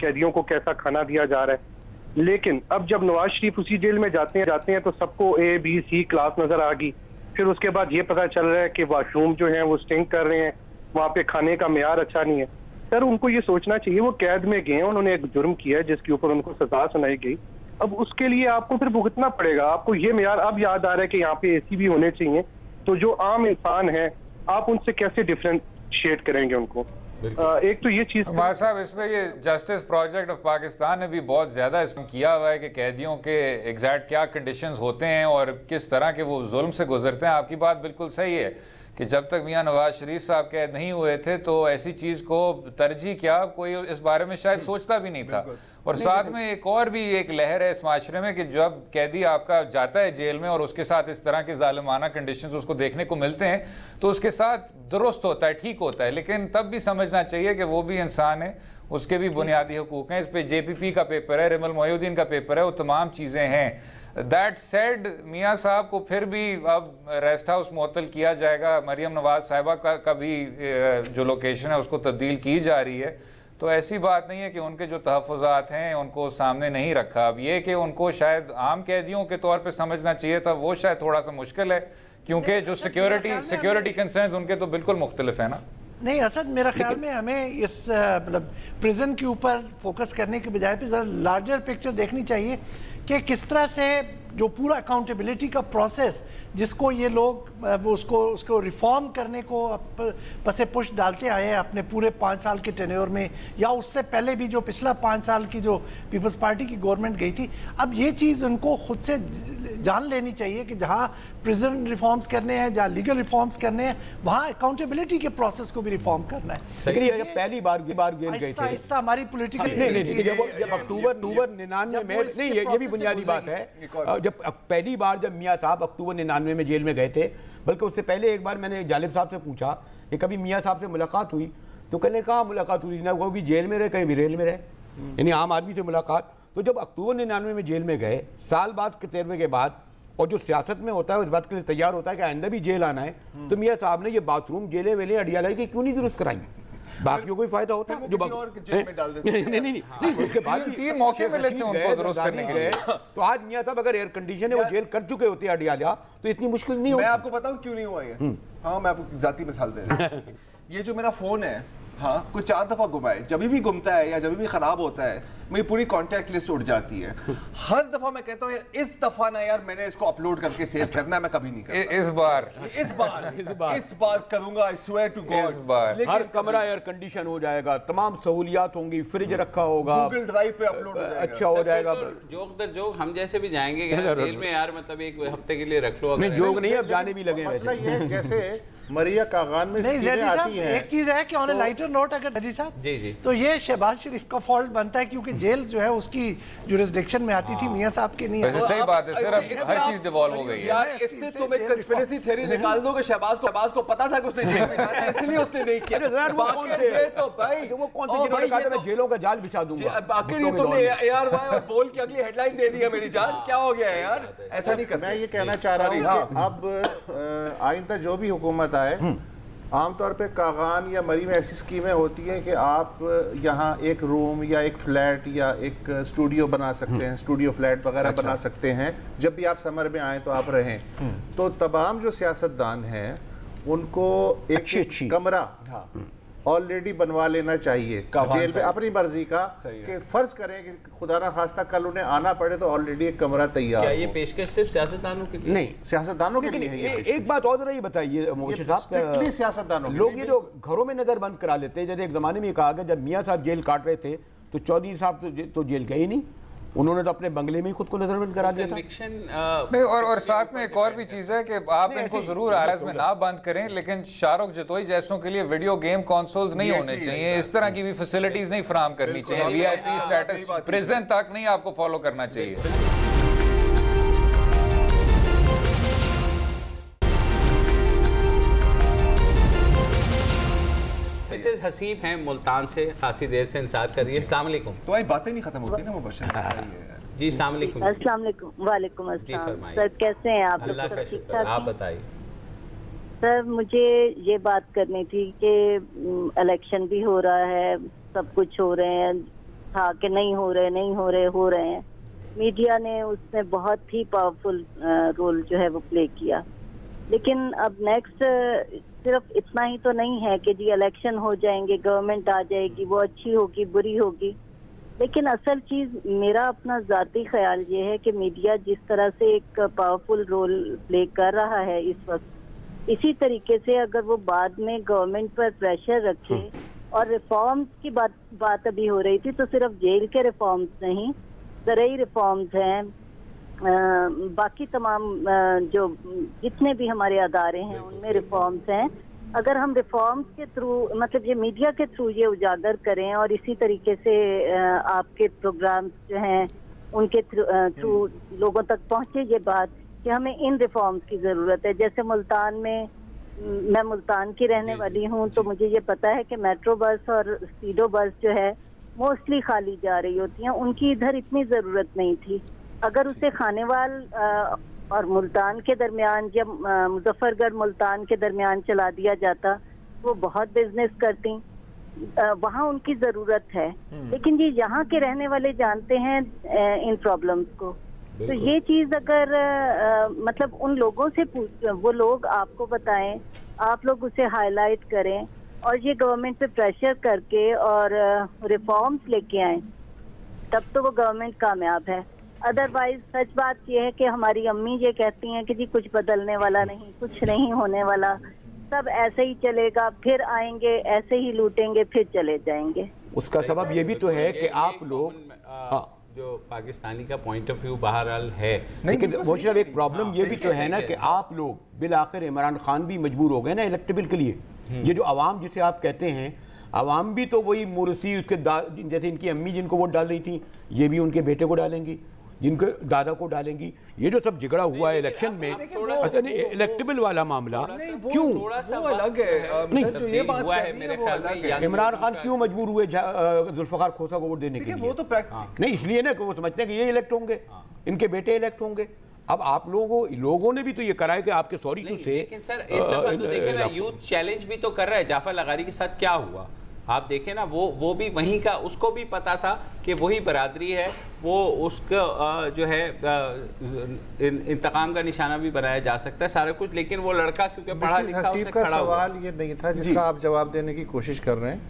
कैदियों को कैसा खाना दिया जा रहा है। लेकिन अब जब नवाज शरीफ उसी जेल में जाते हैं तो सबको ABC क्लास नजर आ गई। फिर उसके बाद ये पता चल रहा है कि वॉशरूम जो है वो स्टिंक कर रहे हैं, वहाँ पे खाने का मेयार अच्छा नहीं है। सर उनको ये सोचना चाहिए, वो कैद में गए हैं, उन्होंने एक जुर्म किया है जिसके ऊपर उनको सजा सुनाई गई, अब उसके लिए आपको फिर भुगतना पड़ेगा। आपको ये मेयार अब याद आ रहा है कि यहाँ पे AC भी होने चाहिए, तो जो आम इंसान है आप उनसे कैसे डिफरेंशिएट करेंगे उनको? एक तो ये चीज हमारे साहब, इसमें ये जस्टिस प्रोजेक्ट ऑफ पाकिस्तान ने भी बहुत ज्यादा इसमें किया हुआ है कि कैदियों के एग्जैक्ट क्या कंडीशंस होते हैं और किस तरह के वो जुल्म से गुजरते हैं। आपकी बात बिल्कुल सही है कि जब तक मियां नवाज शरीफ साहब कैद नहीं हुए थे तो ऐसी चीज को तरजीह क्या कोई इस बारे में शायद सोचता भी नहीं था। और साथ में एक और भी एक लहर है इस माशरे में कि जब कैदी आपका जाता है जेल में और उसके साथ इस तरह के जालिमाना कंडीशंस उसको देखने को मिलते हैं तो उसके साथ दुरुस्त होता है, ठीक होता है, लेकिन तब भी समझना चाहिए कि वो भी इंसान है, उसके भी बुनियादी हुकूक हैं। इस पे JPP का पेपर है, रिमल मोहिउद्दीन का पेपर है, वो तमाम चीज़ें हैं। दैट सेड मियाँ साहब को फिर भी अब रेस्ट हाउस मुअत्तल किया जाएगा, मरियम नवाज साहिबा का भी जो लोकेशन है उसको तब्दील की जा रही है, तो ऐसी बात नहीं है कि उनके जो तहफ़्फ़ुज़ात हैं उनको सामने नहीं रखा। अब ये कि उनको शायद आम कैदियों के तौर पे समझना चाहिए था, वो शायद थोड़ा सा मुश्किल है क्योंकि जो सिक्योरिटी कंसर्न्स उनके तो बिल्कुल मुख्तलिफ है ना। नहीं असद, मेरा ख्याल में हमें इस मतलब प्रिजन के ऊपर फोकस करने के बजाय पे ज़रा लार्जर पिक्चर देखनी चाहिए कि किस तरह से जो पूरा अकाउंटेबिलिटी का प्रोसेस जिसको ये लोग उसको रिफॉर्म करने को पसे पुश डालते आए हैं अपने पूरे 5 साल के टेन्योर में, या उससे पहले भी जो पिछला 5 साल की जो पीपल्स पार्टी की गवर्नमेंट गई थी। अब ये चीज़ उनको खुद से जान लेनी चाहिए कि जहाँ प्रिजन रिफॉर्म्स करने हैं, जहाँ लीगल रिफॉर्म्स करने हैं, वहाँ अकाउंटेबिलिटी के प्रोसेस को भी रिफॉर्म करना है। लेकिन पहली बार जेल गए थे, हमारी पोलिटिकल जब अक्टूबर 99 में, नहीं ये भी बुनियादी बात है, जब पहली बार जब मियाँ साहब अक्टूबर 99 में जेल में गए थे, बल्कि उससे पहले एक बार मैंने जालिब साहब से पूछा कि कभी मियाँ साहब से मुलाकात हुई, तो कहने कहा मुलाकात हुई ना, वो भी जेल में रहे, कहीं भी रेल में रहे, यानी आम आदमी से मुलाकात। तो जब अक्टूबर 99 में जेल में गए, साल बाद के तजर्बे के बाद, और जो सियासत में होता है उस बात के लिए तैयार होता है कि आइंदा भी जेल आना है, तो मियाँ साहब ने ये बाथरूम जेलें वेलें अडियालाई की क्यों नहीं दुरुस्त कराई? बाकियों को फायदा होता है जो जेल में डाल देते हैं। नहीं, उसके बाद 3 मौके मिले थे उनको दुरुस्त करने के लिए। तो आज मियाँ साहब अगर एयर कंडीशन है वो जेल कर चुके होते अडियाला, तो इतनी मुश्किल नहीं होती। मैं आपको बताऊं क्यों नहीं हुआ ये। हाँ, मैं आपको जाती मिसाल दे रहा हूं। ये जो मेरा फोन है, हाँ, कुछ 4 दफा गुमा है, जब भी घूमता है या जब भी खराब होता है मेरी पूरी कांटेक्ट लिस्ट उड़ जाती है। हर दफा मैं कहता हूँ यार इस दफा ना यार मैंने इसको अपलोड करके सेव करना है, मैं कभी नहीं करता। इस बार करूंगा, आई स्वेयर टू गॉड। हर कमरा एयर कंडीशन हो जाएगा, तमाम सहूलियात होंगी, फ्रिज रखा होगा, गूगल ड्राइव पे अपलोड हो जाएगा, अच्छा हो जाएगा। जोक दर जोक हम जैसे भी जाएंगे जेल में यार, मतलब एक हफ्ते के लिए रख लो। नहीं जोक नहीं, अब जाने भी लगे। मसला ये है जैसे मरिया कागान में स्कीमें आती हैं। एक चीज है कि ऑन लाइटर नोट अगर जदी साहब जी तो ये शहबाज शरीफ का फॉल्ट बनता है क्योंकि जेल जो है उसकी जुरिस्डिक्शन में आती थी, मियां साहब की नहीं। सही बात है सर, अब हर चीज डिवॉल्व हो गई है यार। इससे तुम एक कंस्पिरेसी थ्योरी निकाल दो कि शहबाज को पता था कि उसने जेल में जाना है, इसलिए उसने नहीं किया। ये तो भाई वो कौन थे जिन्होंने कहा था मैं जेलों का जाल बिछा दूंगा। बाकी तुमने ARY और बोल के अगली हेडलाइन दे दी है मेरी जान, क्या हो गया है यार? ऐसा नहीं करना। मैं ये कहना चाह रहा हूँ कि अब आइंदा जो भी हुकूमत आए, आमतौर पे कागान या मरी में ऐसी स्कीमें होती हैं कि आप यहाँ एक रूम या एक फ्लैट या एक स्टूडियो बना सकते हैं, स्टूडियो फ्लैट वगैरह बना सकते हैं। जब भी आप समर में आए तो आप रहें। तो तमाम जो सियासतदान हैं उनको एक कमरा ऑलरेडी बनवा लेना चाहिए जेल में अपनी मर्जी का, कि फर्ज करें कि खुदा ना खास्ता कल उन्हें आना पड़े तो ऑलरेडी एक कमरा तैयार। क्या ये पेशकश सिर्फ सियासतदानों के लिए? नहीं, सियासतदानों के लिए। एक बात और जरा ये बताइए मोहसिन साहब, सियासतदानों लोग ये जो घरों में नजर बंद करा लेते हैं, जैसे एक जमाने में कहा गया जब मियाँ साहब जेल काट रहे थे तो चौधरी साहब तो जेल गए ही नहीं, उन्होंने तो अपने बंगले में ही खुद को नजरबंद करा दिया था। नहीं, और साथ में एक और भी चीज है कि आप इनको जरूर आरएस में ना बंद करें, लेकिन शाहरुख जतोई जैसों के लिए वीडियो गेम कंसोल्स नहीं होने चाहिए, इस तरह की भी फैसिलिटीज नहीं फराहम करनी चाहिए, वीआईपी स्टेटस प्रिजन तक नहीं आपको फॉलो करना चाहिए। मिसेस हसीब हैं मुल्तान से, खासी देर से इंतजार कर रही है। अस्सलाम वालेकुम। तो आई बातें नहीं खत्म होती ना मुबश्शिर। जी अस्सलाम वालेकुम। अस्सलाम वालेकुम। वालेकुम अस्सलाम। सर कैसे हैं आप? अल्लाह का शुक्र, आप बताइए। सर मुझे ये बात करनी थी कि इलेक्शन भी हो रहा है, सब कुछ हो रहे हैं, था कि नहीं हो रहे हैं। मीडिया ने उसमें बहुत ही पावरफुल रोल जो है वो प्ले किया, लेकिन अब नेक्स्ट सिर्फ इतना ही तो नहीं है कि जी इलेक्शन हो जाएंगे, गवर्नमेंट आ जाएगी, वो अच्छी होगी बुरी होगी, लेकिन असल चीज मेरा अपना जाती ख्याल ये है कि मीडिया जिस तरह से एक पावरफुल रोल प्ले कर रहा है इस वक्त, इसी तरीके से अगर वो बाद में गवर्नमेंट पर प्रेशर रखे, और रिफॉर्म्स की बात अभी हो रही थी, तो सिर्फ जेल के रिफॉर्म्स नहीं, ज़रूरी रिफॉर्म्स हैं, बाकी तमाम जो जितने भी हमारे अदारे हैं उनमें रिफॉर्म्स हैं। अगर हम रिफॉर्म्स के थ्रू, मतलब ये मीडिया के थ्रू ये उजागर करें, और इसी तरीके से आपके प्रोग्राम्स जो हैं उनके थ्रू लोगों तक पहुंचे ये बात कि हमें इन रिफॉर्म्स की ज़रूरत है। जैसे मुल्तान में, मैं मुल्तान की रहने वाली हूँ, तो मुझे ये पता है कि मेट्रो बस और स्पीडो बस जो है मोस्टली खाली जा रही होती हैं, उनकी इधर इतनी ज़रूरत नहीं थी। अगर उसे खानेवाल और मुल्तान के दरमियान, जब मुजफ्फरगढ़ मुल्तान के दरमियान चला दिया जाता, वो बहुत बिजनेस करती, वहाँ उनकी ज़रूरत है, लेकिन ये यहाँ के रहने वाले जानते हैं इन प्रॉब्लम्स को। तो ये चीज़ अगर मतलब उन लोगों से वो लोग आपको बताएं, आप लोग उसे हाईलाइट करें, और ये गवर्नमेंट पे प्रेशर करके और रिफॉर्म्स लेके आए, तब तो वो गवर्नमेंट कामयाब है। अदरवाइज सच बात यह है कि हमारी अम्मी ये कहती हैं कि जी कुछ बदलने वाला नहीं, कुछ नहीं होने वाला, सब ऐसे ही चलेगा, फिर आएंगे ऐसे ही लूटेंगे, फिर चले जाएंगे। उसका सबब ये भी तो है कि आप लोग जो पाकिस्तानी का पॉइंट ऑफ व्यू बहरहाल है, लेकिन वो सिर्फ एक प्रॉब्लम ये भी तो है ना कि आप लोग बिल आखिर इमरान खान भी मजबूर हो गए ना इलेक्टेबल के लिए। ये जो आवाम जिसे आप कहते हैं, आवाम भी तो वही मुर्सी, उसके जैसे इनकी अम्मी जिनको वोट डाल रही थी, ये भी उनके बेटे को डालेंगी, जिनको दादा को डालेंगी। ये जो सब झगड़ा हुआ है इलेक्शन में, अच्छा नहीं इलेक्टेबल वाला मामला क्यों अलग है? नहीं तो ये बात है मेरे ख्याल में इमरान खान क्यों मजबूर हुए जुल्फकार खोसा को वोट देने के लिए? वो तो नहीं इसलिए ना कि वो समझते हैं कि ये इलेक्ट होंगे, इनके बेटे इलेक्ट होंगे। अब आप लोगों ने भी तो ये करा है कि आपके सॉरी टू से, लेकिन सर इस दफा तो देखें ना, यूथ चैलेंज भी तो कर रहा है। जाफर लगारी के साथ क्या हुआ आप देखें ना, वो भी वहीं का, उसको भी पता था कि वही बरादरी है, वो उसका जो है इंतकाम का निशाना भी बनाया जा सकता है सारा कुछ, लेकिन वो लड़का क्योंकि पढ़ा लिखा, हसीब का सवाल ये नहीं था जिसका आप जवाब देने की कोशिश कर रहे हैं।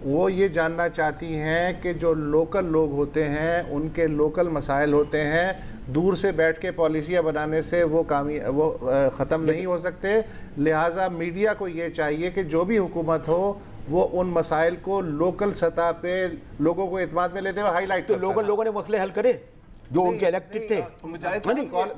वो ये जानना चाहती हैं कि जो लोकल लोग होते हैं, उनके लोकल मसाइल होते हैं, दूर से बैठ के पॉलिसियाँ बनाने से वो ख़त्म नहीं हो सकते। लिहाजा मीडिया को ये चाहिए कि जो भी हुकूमत हो वो उन मसाइल को लोकल सतह पे लोगों को एतमाद में लेते हुए हाईलाइट। तो लोगों ने मसले हल करे जो उनके इलेक्टेड थे।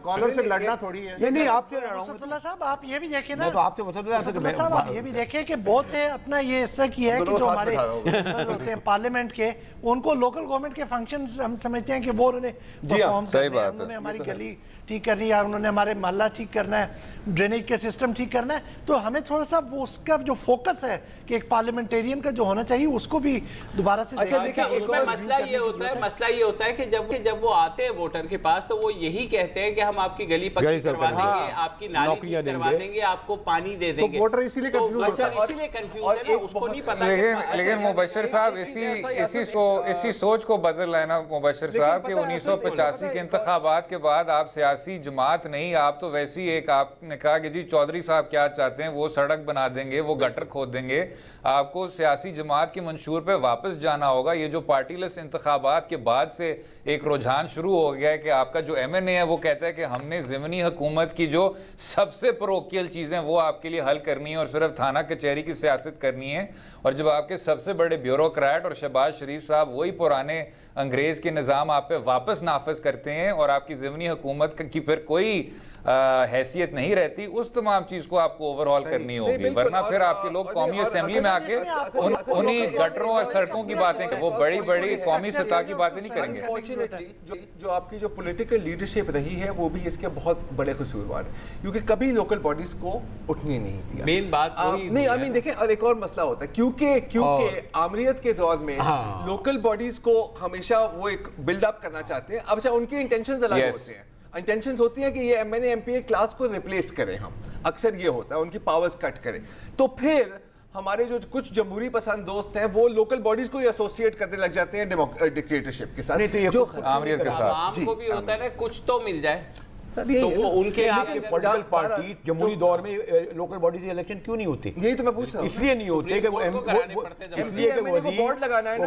कॉलर से लड़ना थोड़ी है। नहीं आपसे वसतुल्लाह साहब आप ये भी देखें ना, तो आपसे वसतुल्लाह साहब आप ये भी देखें कि बहुत से अपना ये हिस्सा किया है कि जो हमारे होते हैं पार्लियामेंट के, उनको लोकल गवर्नमेंट के फंक्शंस हम समझते हैं कि वो उन्होंने परफॉर्म करना है, उन्होंने हमारी गली ठीक करनी है, उन्होंने हमारे मोहल्ला ठीक करना है, ड्रेनेज का सिस्टम ठीक करना है। तो हमें थोड़ा सा वो उसका जो फोकस है कि एक पार्लियामेंटेरियन का जो होना चाहिए उसको भी दोबारा से अच्छा देखिए, उसमें मसला ये होता है कि जब वो आते जाते हैं वोटर के पास तो वो यही कहते हैं कि हम आपकी गली पक्की करवा देंगे, आपकी नाली करवा देंगे, आपको पानी दे देंगे। वोटर इसीलिए कंफ्यूज होता है, इसीलिए कंफ्यूज है ना, उसको नहीं पता। लेकिन मुबश्शिर साहब इसी सोच को बदल है ना मुबश्शिर साहब कि 1985 के इंतखाबात के बाद आप सियासी जमात नहीं, आप तो वैसी एक, आपने कहा कि जी चौधरी साहब क्या चाहते हैं, वो सड़क बना देंगे, वो गटर खोद देंगे। आपको सियासी जमात के मंशूर पे वापस जाना होगा। ये जो पार्टीलेस इंतखाबात के बाद से एक रुझान शुरू हो गया है कि आपका जो MNA है वो कहता है कि हमने ज़मीनी हुकूमत की जो सबसे परोकियल चीज़ें वो आपके लिए हल करनी है और सिर्फ थाना कचहरी की सियासत करनी है। और जब आपके सबसे बड़े ब्यूरोक्रेट और शहबाज शरीफ साहब वही पुराने अंग्रेज़ के निज़ाम आप पे वापस नाफिज करते हैं और आपकी ज़मीनी हुकूमत की फिर कोई हैसियत नहीं रहती, उस तमाम चीज को आपको ओवरऑल करनी होगी, वरना फिर आपके लोग कौमी असेंबली में आके उन्हीं गटरों और सड़कों की बातें, वो बड़ी बड़ी कौमी सतह की बातें नहीं करेंगे। जो आपकी जो पॉलिटिकल लीडरशिप रही है वो भी इसके बहुत बड़े कसूरवार है, क्योंकि कभी लोकल बॉडीज को उठने नहीं दिया। मेन बात नहीं, आई मीन देखें, और एक और मसला होता है क्योंकि आमरीत के दौर में लोकल बॉडीज को हमेशा वो एक बिल्डअप करना चाहते हैं। अब अच्छा, उनकी इंटेंशंस अलग होते हैं, इंटेंशंस होती है कि ये MNA MPA क्लास को रिप्लेस करें, हम अक्सर ये होता है उनकी पावर्स कट करें। तो फिर हमारे जो कुछ जमहूरी पसंद दोस्त हैं वो लोकल बॉडीज को एसोसिएट करने लग जाते हैं डिक्टेटरशिप के साथ। नहीं तो ये जो आमरीत के साथ आम को भी होता है ना, कुछ तो मिल जाए। तो वो उनके आपके पॉलिटिकल पार्टी जमहूरी दौर में लोकल बॉडी से इलेक्शन क्यों नहीं होते? यही तो मैं पूछ रहा हूं। इसलिए नहीं होते कि वो इसलिए कि वो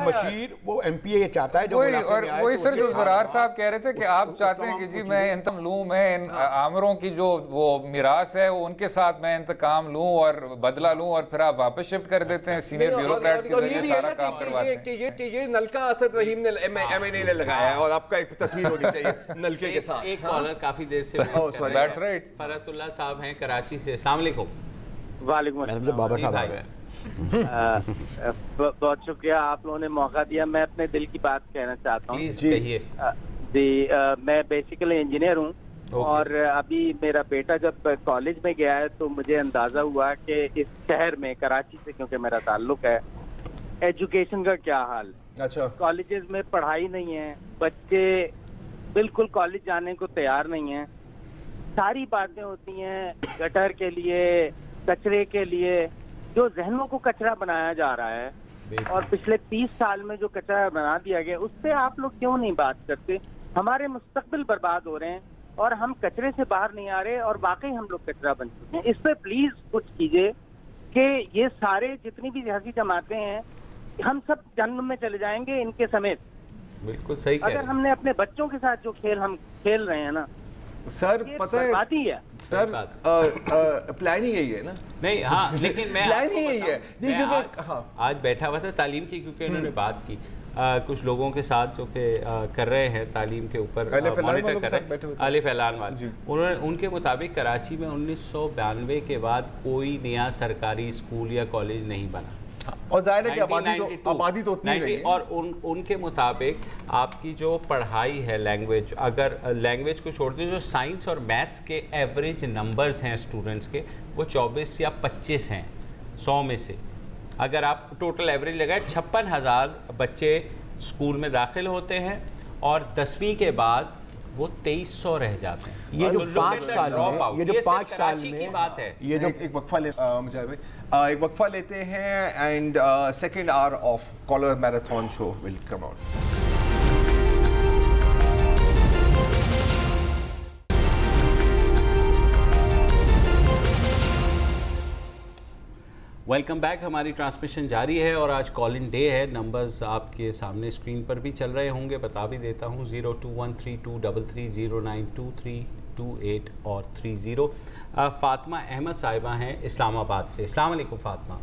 मशीर वो MPA ये चाहता है। और वही सर जो ज़रार साहब कह रहे थे कि आप चाहते हैं कि जी मैं इंतकाम लूं, मैं इन आमरों की जो वो मिरास है उनके साथ मैं इंतकाम लूं और बदला लूं और फिर आप वापस शिफ्ट कर देते हैं सीनियर ब्यूरोक्रेट्स के जरिए सारा काम करवाते हैं कि ये नलका असद रहीम ने MNA ने लगाया है और आपका एक तस्वीर होनी चाहिए नलके के साथ। एक कॉलर काफी से That's right. फरहतुल्लाह साहब हैं कराची से। अस्सलाम वालेकुम। वालेकुम अस्सलाम। बाबा साहब आ गए। बहुत शुक्रिया, आप लोगों ने मौका दिया। मैं अपने दिल की बात कहना चाहता हूँ। प्लीज कहिए। जी, मैं बेसिकली इंजीनियर हूँ और अभी मेरा बेटा जब कॉलेज में गया है तो मुझे अंदाजा हुआ कि इस शहर में कराची से क्योंकि मेरा ताल्लुक है, एजुकेशन का क्या हाल। अच्छा, कॉलेजेस में पढ़ाई नहीं है, बच्चे बिल्कुल कॉलेज जाने को तैयार नहीं है। सारी बातें होती हैं गटर के लिए, कचरे के लिए, जो जहनों को कचरा बनाया जा रहा है और पिछले 30 साल में जो कचरा बना दिया गया उस पर आप लोग क्यों नहीं बात करते? हमारे मुस्तकबिल बर्बाद हो रहे हैं और हम कचरे से बाहर नहीं आ रहे और वाकई हम लोग कचरा बन चुके हैं। इस पर प्लीज कुछ कीजिए कि ये सारे जितनी भी सियासी जमातें हैं हम सब जन्म में चले जाएंगे इनके समेत। बिल्कुल सही। अगर हमने अपने बच्चों के साथ जो खेल हम खेल रहे हैं ना सर, पता है बात ही है सर, प्लान ही यही है ना। नहीं, हाँ, लेकिन मैं प्लान ही यही है। आज बैठा हुआ था तालीम की, क्योंकि उन्होंने बात की कुछ लोगों के साथ जो कि कर रहे हैं तालीम के ऊपर मॉनिटर कर रहे हैं, अलिफ ऐलान वाले, उन्होंने उनके मुताबिक कराची में 1992 के बाद कोई नया सरकारी स्कूल या कॉलेज नहीं बना और जाहिर है कि आबादी तो उतनी नहीं है। और उनके मुताबिक आपकी जो पढ़ाई है लैंग्वेज, अगर लैंग्वेज को छोड़ दें, जो साइंस और मैथ्स के एवरेज नंबर्स हैं स्टूडेंट्स के वो 24 या 25 हैं 100 में से। अगर आप टोटल एवरेज लगाए 56,000 बच्चे स्कूल में दाखिल होते हैं और 10वीं के बाद वो 2300 रह जाते हैं। ये जो 5 साल में, ये जो 5 साल में की बात है। ये जो एक वक्फा एक वक्फा लेते हैं and second hour of caller marathon show will come out. Welcome back. हमारी ट्रांसमिशन जारी है और आज कॉल इन डे है। नंबर्स आपके सामने स्क्रीन पर भी चल रहे होंगे, बता भी देता हूँ। 021323309232 और 30। फातिमा अहमद साहिबा हैं इस्लामाबाद से। अस्सलाम वालेकुम फातिमा।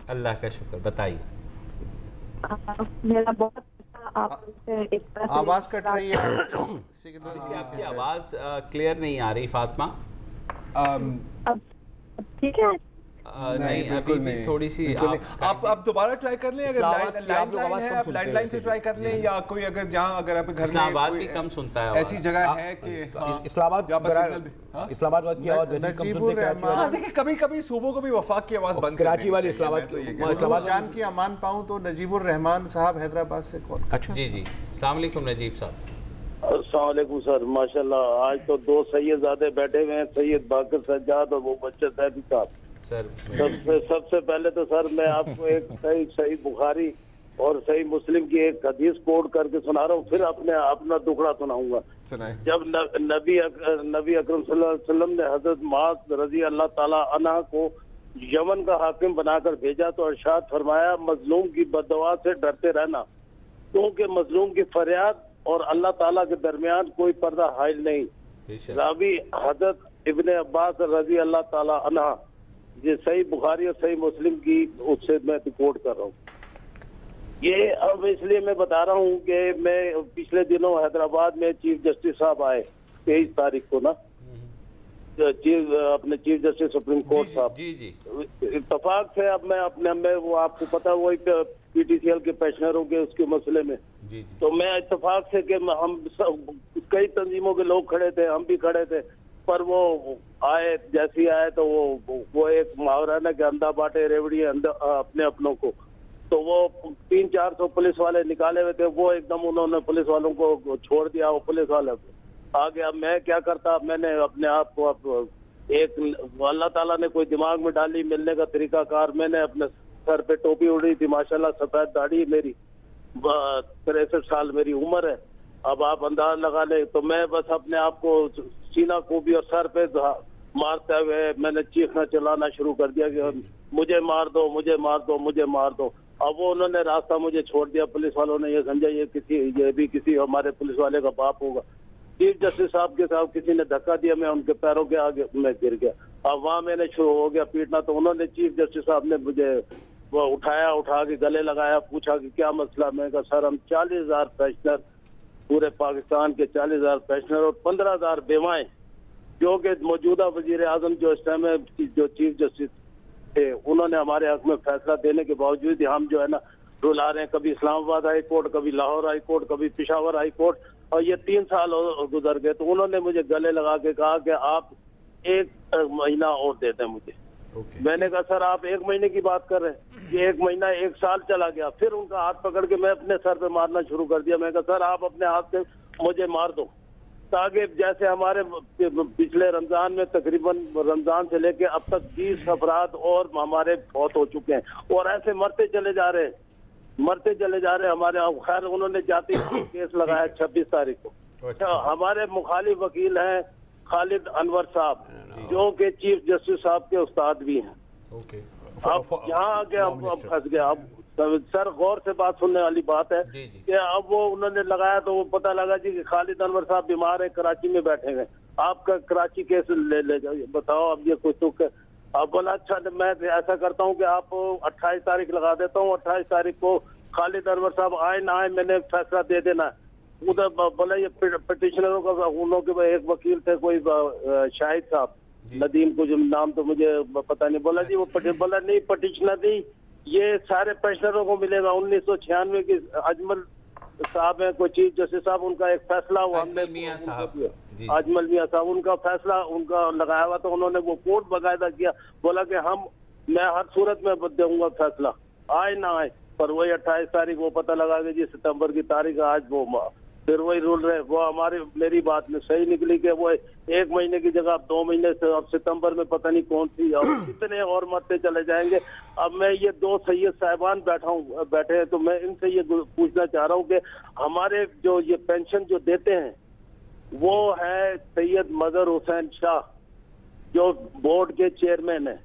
अल्लाह का शुक्र, बताइए। मेरा बहुत आवाज़ कट रही है, आपकी आवाज़ क्लियर नहीं आ रही फातिमा। अब ठीक है? नहीं, अभी भी थोड़ी सी आप दोबारा ट्राई कर लें, अगर लैंडलाइन से ट्राई कर लें, या कोई अगर जहाँ अगर आप घर इस्लामाबाद भी कम सुनता है, ऐसी जगह है कि इस्लामाबाद की आवाज देखिए कभी कभी सूबों को भी वफाक की आवाज बंद, कराची वाले इस्लामाबाद जान की अमान पाऊं तो नजीबुर रहमान साहब हैदराबाद से कॉल। अच्छा जी जी, अस्सलाम वालेकुम नजीब साहब। अस्सलाम वालेकुम सर, माशाल्लाह आज तो दो सैयदजादे बैठे हुए हैं, सैयद बाकर सज्जाद और वो बच्चे सैदी साहब। सर सबसे पहले तो सर मैं आपको एक सही बुखारी और सही मुस्लिम की एक हदीस कोट करके सुना रहा हूँ, फिर अपना टुकड़ा सुनाऊंगा। जब नबी अकरम सल्लल्लाहु अलैहि वसल्लम ने हजरत मास रजी अल्लाह ताला अन्हा को यमन का हाकिम बनाकर भेजा तो इरशाद फरमाया, मजलूम की बददुआ से डरते रहना, क्योंकि मजलूम की फरियाद और अल्लाह ताला के दरमियान कोई पर्दा हाइल नहीं। रावी हजरत इब्ने अब्बास रजी अल्लाह ताला अन्हा, ये सही बुखारी और सही मुस्लिम की उससे मैं कोट कर रहा हूँ। ये अब इसलिए मैं बता रहा हूँ कि मैं पिछले दिनों हैदराबाद में चीफ जस्टिस साहब आए 23 तारीख को ना, अपने चीफ जस्टिस सुप्रीम कोर्ट साहब इत्तेफाक से। अब मैं अपने में वो आपको पता वही पीटीसीएल के पेंशनरों के उसके मसले में, तो मैं इत्तेफाक से कि हम सब कई तंजीमों के लोग खड़े थे, हम भी खड़े थे, पर वो आए जैसे ही आए तो वो एक मुहावरा ना कि अंधा बांटे रेवड़ी अपने अपनों को, तो वो 300-400 पुलिस वाले निकाले हुए थे, वो एकदम उन्होंने पुलिस वालों को छोड़ दिया, वो पुलिस वाले आ गया। मैं क्या करता, मैंने अपने आप को अब एक अल्लाह ताला ने कोई दिमाग में डाली मिलने का तरीकाकार, मैंने अपने सर पे टोपी उड़ी थी, माशाल्लाह सफेद दाढ़ी मेरी, 63 साल मेरी उम्र है। अब आप अंदाज लगा ले, तो मैं बस अपने आप को सीना को भी और सर पे मारते हुए मैंने चीखना चिल्लाना शुरू कर दिया कि मुझे मार दो, मुझे मार दो, मुझे मार दो। अब वो उन्होंने रास्ता मुझे छोड़ दिया, पुलिस वालों ने ये समझा ये भी किसी हमारे पुलिस वाले का बाप होगा। चीफ जस्टिस साहब के साथ किसी ने धक्का दिया, मैं उनके पैरों के आगे मैं गिर गया। अब वहाँ मैंने शुरू हो गया पीटना, तो उन्होंने चीफ जस्टिस साहब ने मुझे वो उठा के गले लगाया, पूछा कि क्या मसला। मैं कहा सर हम 40,000 पेंशनर, पूरे पाकिस्तान के 40,000 पेंशनर और 15,000 बेवाएं, जो कि मौजूदा वजीर आजम जो इस टाइम जो चीफ जस्टिस थे, उन्होंने हमारे हक में फैसला देने के बावजूद हम जो है ना रुला रहे हैं, कभी इस्लामाबाद हाई कोर्ट, कभी लाहौर हाई कोर्ट, कभी पेशावर हाई कोर्ट, और ये 3 साल गुजर गए। तो उन्होंने मुझे गले लगा के कहा कि आप 1 महीना और दे दें मुझे। मैंने कहा सर आप 1 महीने की बात कर रहे हैं, ये 1 महीना 1 साल चला गया। फिर उनका हाथ पकड़ के मैं अपने सर पे मारना शुरू कर दिया। मैं कहा सर आप अपने हाथ से मुझे मार दो, ताकि जैसे हमारे पिछले रमजान में तकरीबन रमजान से लेके अब तक 20 अफराद और हमारे फौत हो चुके हैं, और ऐसे मरते चले जा रहे हमारे। खैर उन्होंने जाति केस लगाया 26 तारीख को। हमारे मुखालिफ वकील हैं खालिद अनवर साहब, जो कि चीफ जस्टिस साहब के उस्ताद भी हैं। अब यहाँ आके हम फंस गए। अब सर गौर से बात सुनने वाली बात है कि अब वो उन्होंने लगाया तो वो पता लगा जी कि खालिद अनवर साहब बीमार है, कराची में बैठे हैं, आपका कराची केस ले जाओ, बताओ अब ये कुछ तुक है। अब बोला अच्छा मैं ऐसा करता हूँ कि आप 28 तारीख लगा देता हूँ, 28 तारीख को खालिद अनवर साहब आए ना आए मैंने फैसला दे देना है। उधर बोला ये पिटिशनरों का उन के एक वकील थे कोई शाहिद साहब नदीम, कुछ नाम तो मुझे पता नहीं। बोला जी वो बोला नहीं पिटिशनर नहीं, ये सारे पेंशनरों को मिलेगा। 1996 की अजमल साहब है कोई चीफ जस्टिस साहब, उनका एक फैसला हुआ, हमने अजमल मियाँ साहब उनका फैसला उनका लगाया हुआ, तो उन्होंने वो कोर्ट बाकायदा किया। बोला कि मैं हर सूरत में दूंगा फैसला, आए ना आए। पर वही 28 तारीख वो पता लगा कि जी सितंबर की तारीख आज वो फिर वही रूल रहे। वो मेरी बात में सही निकली कि वो 1 महीने की जगह अब 2 महीने से अब सितंबर में पता नहीं कौन सी, अब कितने और मरते चले जाएंगे। अब मैं ये 2 सैयद साहिबान बैठे हैं, तो मैं इनसे ये पूछना चाह रहा हूँ कि हमारे जो ये पेंशन जो देते हैं वो है सैयद मजहर हुसैन शाह, जो बोर्ड के चेयरमैन है।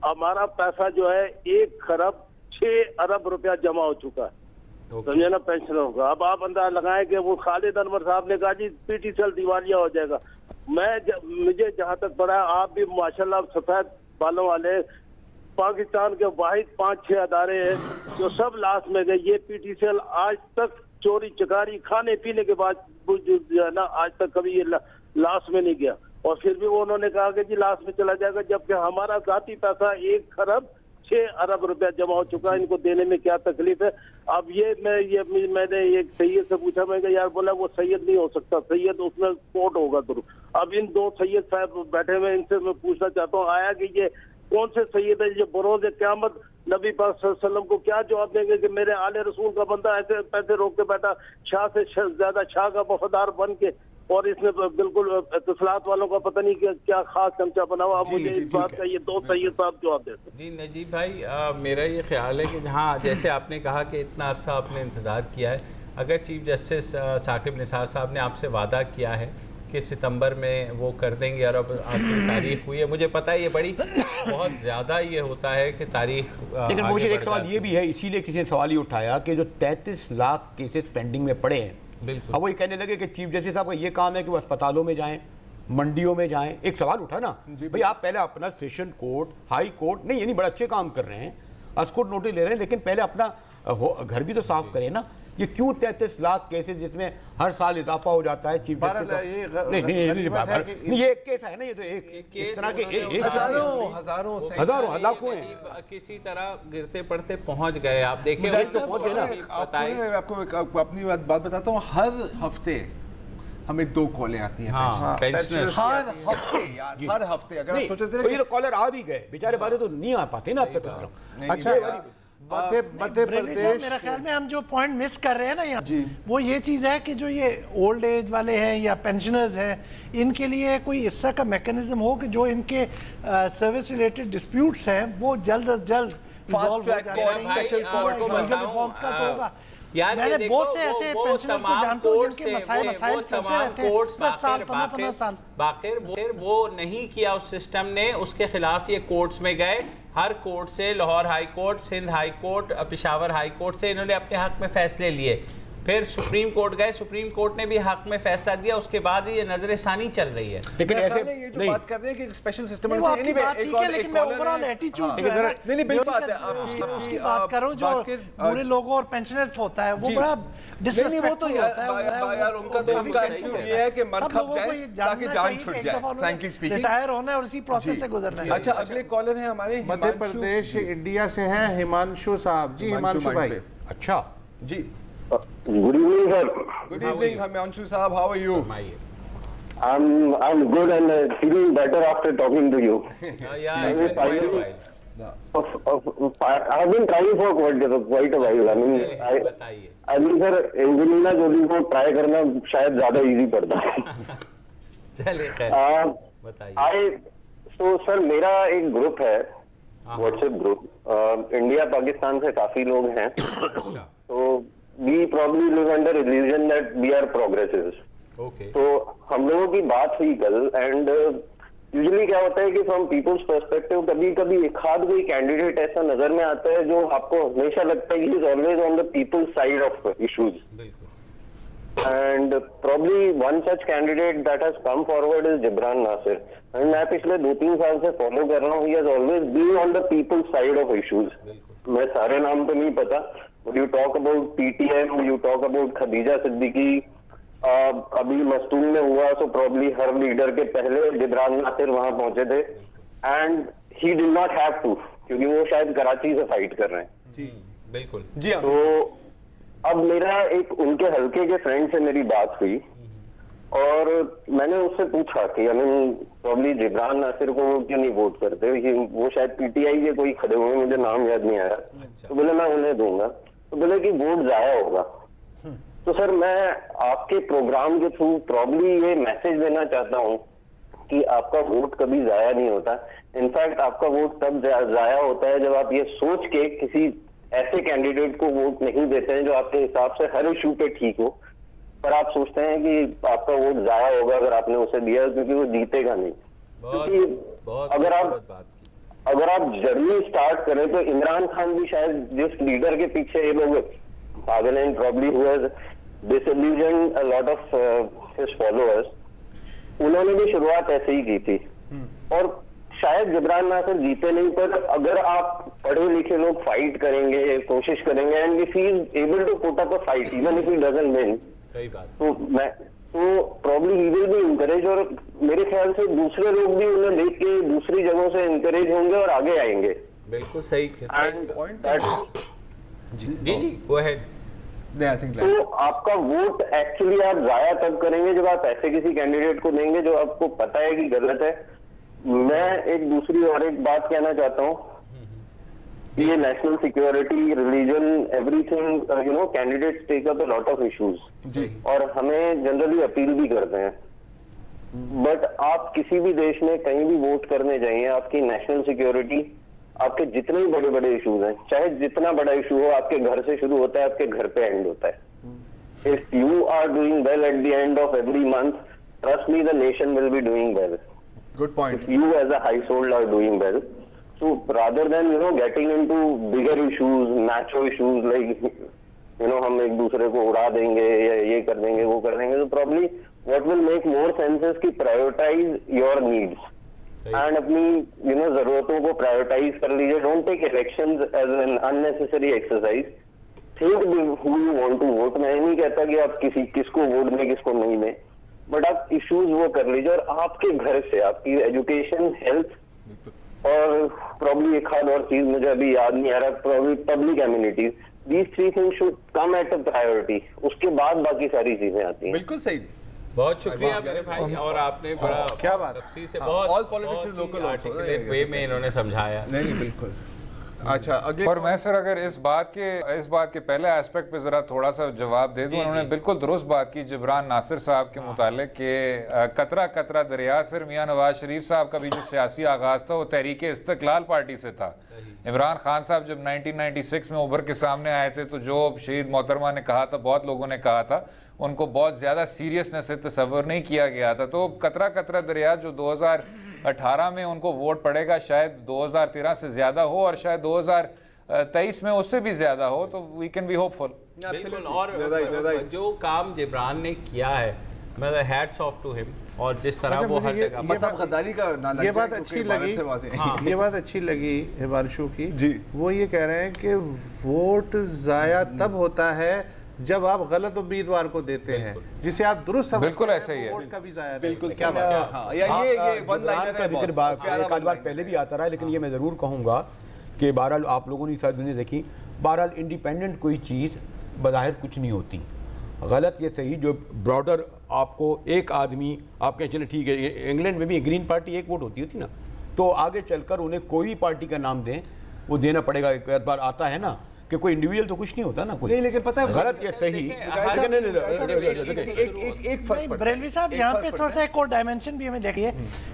हमारा पैसा जो है 1 खरब 6 अरब रुपया जमा हो चुका है, समझे ना, पेंशनरों का। अब आप अंदाजा लगाएं कि वो खालिद अनवर साहब ने कहा जी पीटीसीएल दिवालिया हो जाएगा। मुझे जहाँ तक पड़ा है, आप भी माशाल्लाह सफेद बालों वाले पाकिस्तान के वाहिद 5-6 अदारे हैं जो सब लाश में गए। ये पीटीसीएल आज तक चोरी चकारी खाने पीने के बाद जो है ना आज तक कभी ये लाश में नहीं गया। और फिर भी वो उन्होंने कहा कि जी लास्ट में चला जाएगा, जबकि हमारा जाती पैसा 1 खरब 6 अरब रुपया जमा हो चुका है, इनको देने में क्या तकलीफ है। अब मैंने एक सैयद से पूछा, मैं यार बोला वो सैयद नहीं हो सकता, सैयद उसमें कोर्ट होगा जरूर। अब इन 2 सैयद साहब बैठे हुए, इनसे मैं पूछना चाहता हूँ आया कि ये कौन से सैयद है जो बरोज क़यामत नबी पाक सल्लल्लाहु अलैहि वसल्लम को क्या जवाब देंगे कि मेरे आले रसूल का बंदा ऐसे पैसे रोक के बैठा, शाह से ज्यादा शाह का वफादार बन के, और इसने बिल्कुल इत्तलात वालों का पता नहीं क्या खास चमचा बना हुआ। अब मुझे इस बात का ये 2 सैयद साहब जवाब देते। जी नजीब भाई, मेरा ये ख्याल है कि हाँ, जैसे आपने कहा कि इतना अरसा आपने इंतज़ार किया है, अगर चीफ जस्टिस साकिब निसार साहब ने आपसे वादा किया है कि सितंबर में वो कर देंगे, और अब आपकी तारीख हुई है, मुझे पता है ये बड़ी बहुत ज़्यादा ये होता है कि तारीख, लेकिन मुझे एक सवाल ये भी है, इसीलिए किसी ने सवाल ये उठाया कि जो 33 लाख केसेस पेंडिंग में पड़े हैं, बिल्कुल अब वो ये कहने लगे कि चीफ जस्टिस साहब का ये काम है कि वो अस्पतालों में जाएं, मंडियों में जाएं। एक सवाल उठा ना भाई, आप पहले अपना सेशन कोर्ट, हाई कोर्ट नहीं, यानी बड़े अच्छे काम कर रहे हैं, अस्कोर्ट नोटिस ले रहे हैं, लेकिन पहले अपना घर भी तो साफ करें ना। ये क्यों 33 लाख केसेस जिसमें हर साल इजाफा हो जाता है चीफ जस्टिस? नहीं, ये एक केस है ना, ये तो एक इस तरह के हजारों लाखों हैं, किसी तरह गिरते पड़ते पहुंच गए। आप देखिए आपको अपनी बात बताता हूँ, हर हफ्ते हमें 2 कॉलें आती हैं, हर हफ्ते यार, हर हफ्ते। अगर आप सोचते थे ये तो कॉलर आ भी गए, बेचारे बातें तो नहीं आ पाते ना अब तक। अच्छा, मध्य प्रदेश, मेरा ख्याल में हम जो पॉइंट मिस कर रहे हैं ना यहाँ, वो ये चीज़ है कि जो ये ओल्ड एज वाले हैं या पेंशनर्स हैं, इनके लिए कोई इस का मैकेनिज्म हो कि जो इनके सर्विस रिलेटेड डिस्प्यूट्स हैं वो जल्द अज जल्द रिजॉल्व हो जाए। लीगल रिफॉर्म्स का तो होगा यार, मैंने बहुत से ऐसे पेंशनर्स को जानता हूं जिनके मसाइल चलते रहते हैं 10 साल 15 साल। बाकिर वो नहीं किया उस सिस्टम ने, उसके खिलाफ ये कोर्ट्स में गए, हर कोर्ट से, Lahore high court, Sindh high court, Peshawar high court से इन्होंने अपने हक में फैसले लिए, फिर सुप्रीम कोर्ट गए, सुप्रीम कोर्ट ने भी हक में फैसला दिया, उसके बाद ये नजर सानी चल रही है। लेकिन ऐसे ये जो बात कर रहे हैं कि स्पेशल सिस्टम है, लेकिन मैं ओवरऑल एटीट्यूड नहीं बिल्कुल बात है, उसकी बात करो जो बूढ़े लोगों और पेंशनर्स होता है वो बड़ा डिसरिस्पेक्टफुल होता है यार। उनका तो एटीट्यूड ये है कि मन खप जाए ताकि जान छूट जाए, फ्रैंकली स्पीकिंग, रिटायर होना है और इसी प्रोसेस से गुजरना है। अच्छा, अगले कॉलर हैं हमारे मध्य प्रदेश इंडिया से हैं हिमांशु साहब। जी हिमांशु भाई। अच्छा जी, good evening sir. Good evening Himanshu साहब, how are you? I'm good and feeling better after talking to you. I have been trying for quite a while. I mean sir, Angelina Jolie को try करना शायद ज्यादा easy पड़ता है। चलिए बताइए। तो सर मेरा एक ग्रुप है, व्हाट्सएप ग्रुप, इंडिया पाकिस्तान से काफी लोग हैं। तो we probably live under illusion that we are progressives. Okay. तो हम लोगों की बात हुई कल, एंड यूजुअली क्या होता है कि फ्रॉम पीपल्स पर्सपेक्टिव कभी कभी एक आध कोई कैंडिडेट ऐसा नजर में आता है जो आपको हमेशा लगता है कि is always on the people's side of issues, and probably one such candidate that has come forward is Jibran Nasir, and मैं पिछले 2-3 साल से फॉलो कर रहा हूँ, he has always been on the people's side of issues. मैं सारे नाम तो नहीं पता, you talk about PTM, you talk about Khadija Siddiqui, अभी मस्तूल में हुआ, so probably हर लीडर के पहले जिब्रान नासिर वहां पहुंचे थे, and he did not have to, क्योंकि वो शायद कराची से फाइट कर रहे हैं। जी बिल्कुल जी। तो अब मेरा एक उनके हल्के के फ्रेंड से मेरी बात हुई, और मैंने उससे पूछा कि I mean probably Jibran Nasir को क्यों नहीं वोट करते, वो शायद PTI के कोई खड़े हुए, मुझे नाम याद नहीं आया। तो बोले मैं उन्हें दूंगा, तो बोले कि वोट जाया होगा। तो सर मैं आपके प्रोग्राम के थ्रू प्रॉब्ली ये मैसेज देना चाहता हूँ कि आपका वोट कभी जाया नहीं होता। इनफैक्ट आपका वोट तब जाया होता है जब आप ये सोच के किसी ऐसे कैंडिडेट को वोट नहीं देते हैं जो आपके हिसाब से हर इशू पे ठीक हो, पर आप सोचते हैं कि आपका वोट जाया होगा अगर आपने उसे दिया, क्योंकि वो जीतेगा नहीं। क्योंकि अगर आप जर्नी स्टार्ट करें तो इमरान खान भी शायद जिस लीडर के पीछे ये लोग पागल हैं, probably who has disillusioned a lot of his followers, उन्होंने भी शुरुआत ऐसे ही की थी। और शायद जिब्रान नासिर जीते नहीं, पर अगर आप पढ़े लिखे लोग फाइट करेंगे, कोशिश करेंगे, and if he is able to put up a fight even if he doesn't win, सही बात। तो तो probably he will be encourage, और मेरे ख्याल से दूसरे लोग भी उन्हें देख के दूसरी जगहों से इंकरेज होंगे और आगे आएंगे। बिल्कुल सही तो आपका वोट एक्चुअली आप जाया तब करेंगे जब आप ऐसे किसी कैंडिडेट को देंगे जो आपको पता है कि गलत है। मैं एक दूसरी और एक बात कहना चाहता हूँ, ये national security, religion, everything, candidates take up a lot of issues और हमें जनरली अपील भी करते हैं। बट आप किसी भी देश में कहीं भी वोट करने जाइए, आपकी नेशनल सिक्योरिटी, आपके जितने भी बड़े बड़े इश्यूज हैं, चाहे जितना बड़ा इशू हो, आपके घर से शुरू होता है, आपके घर पे एंड होता है। If you are doing well at the end of every month, trust me, the nation will be doing well. Good point. If you as a household are doing well, so rather than getting into bigger issues, macho issues like हम एक दूसरे को उड़ा देंगे या ये कर देंगे वो कर देंगे, तो probably what will make more sense is कि prioritize your needs and अपनी जरूरतों को prioritize कर लीजिए। Don't take elections as an unnecessary exercise. Think who you want to vote. मैं नहीं कहता कि आप किसको वोट दें किसको नहीं दें, बट आप इश्यूज वो कर लीजिए और आपके घर से आपकी एजुकेशन, हेल्थ और प्रॉब्ली एक आध और चीज मुझे अभी याद नहीं आ रहा, probably public amenities, these three things should come at a priority. उसके बाद बाकी सारी चीजें आती हैं। बिल्कुल सही, बहुत शुक्रिया मेरे भाई, और आपने बड़ा क्या बात तफसील से बहुत all politics is local articulate way में इन्होंने समझाया। नहीं बिल्कुल। अच्छा, अगले और मैं सर अगर इस बात के पहले एस्पेक्ट पे जरा थोड़ा सा जवाब दे दूं, उन्होंने बिल्कुल दुरुस्त बात की जिब्रान नासिर साहब के मुतालिक कि कतरा कतरा दरिया सर मियां नवाज शरीफ साहब का भी जो सियासी आगाज था वो तहरीक इस्तकलाल पार्टी से था। इमरान खान साहब जब 1996 में उभर के सामने आए थे तो जो शहीद मोहतरमा ने कहा था, बहुत लोगों ने कहा था, उनको बहुत ज़्यादा सीरियसनेस से तस्वर नहीं किया गया था। तो कतरा कतरा दरिया जो 2018 में उनको वोट पड़ेगा शायद 2013 से ज़्यादा हो और शायद 2023 में उससे भी ज़्यादा हो, तो वी कैन बी होपफुल। बिल्कुल, और जो काम जिब्रान ने किया है, मतलब हैट्स ऑफ टू हिम, और जिस तरह वो हर जगह गद्दारी का ये बात अच्छी लगी, ये बात अच्छी लगी हिमांशु की जी। वो ये कह रहे हैं कि वोट जाया तब होता है जब आप गलत उम्मीदवार को देते हैं जिसे आप दुरुस्त समझते हैं। बिल्कुल ऐसा ही है, वोट का भी जाया। बिल्कुल क्या बात है, ये वन लाइनर का जिक्र एक आध बार पहले भी आता रहा है, लेकिन ये मैं ज़रूर कहूँगा कि बहरहाल आप लोगों ने सारी दुनिया देखी, बहरहाल इंडिपेंडेंट कोई चीज़ बज़ाहिर कुछ नहीं होती, गलत ये सही जो ब्रॉडर आपको एक आदमी आप कहें चले ठीक है, इंग्लैंड में भी ग्रीन पार्टी एक वोट होती थी ना, तो आगे चलकर उन्हें कोई भी पार्टी का नाम दें वो देना पड़ेगा। एक बार आता है ना कि कोई इंडिविजुअल तो कुछ नहीं होता ना, कोई नहीं, लेकिन पता है गलत या सही। बरेलवी साहब यहाँ पे थोड़ा सा एक और डायमेंशन भी हमें देखिए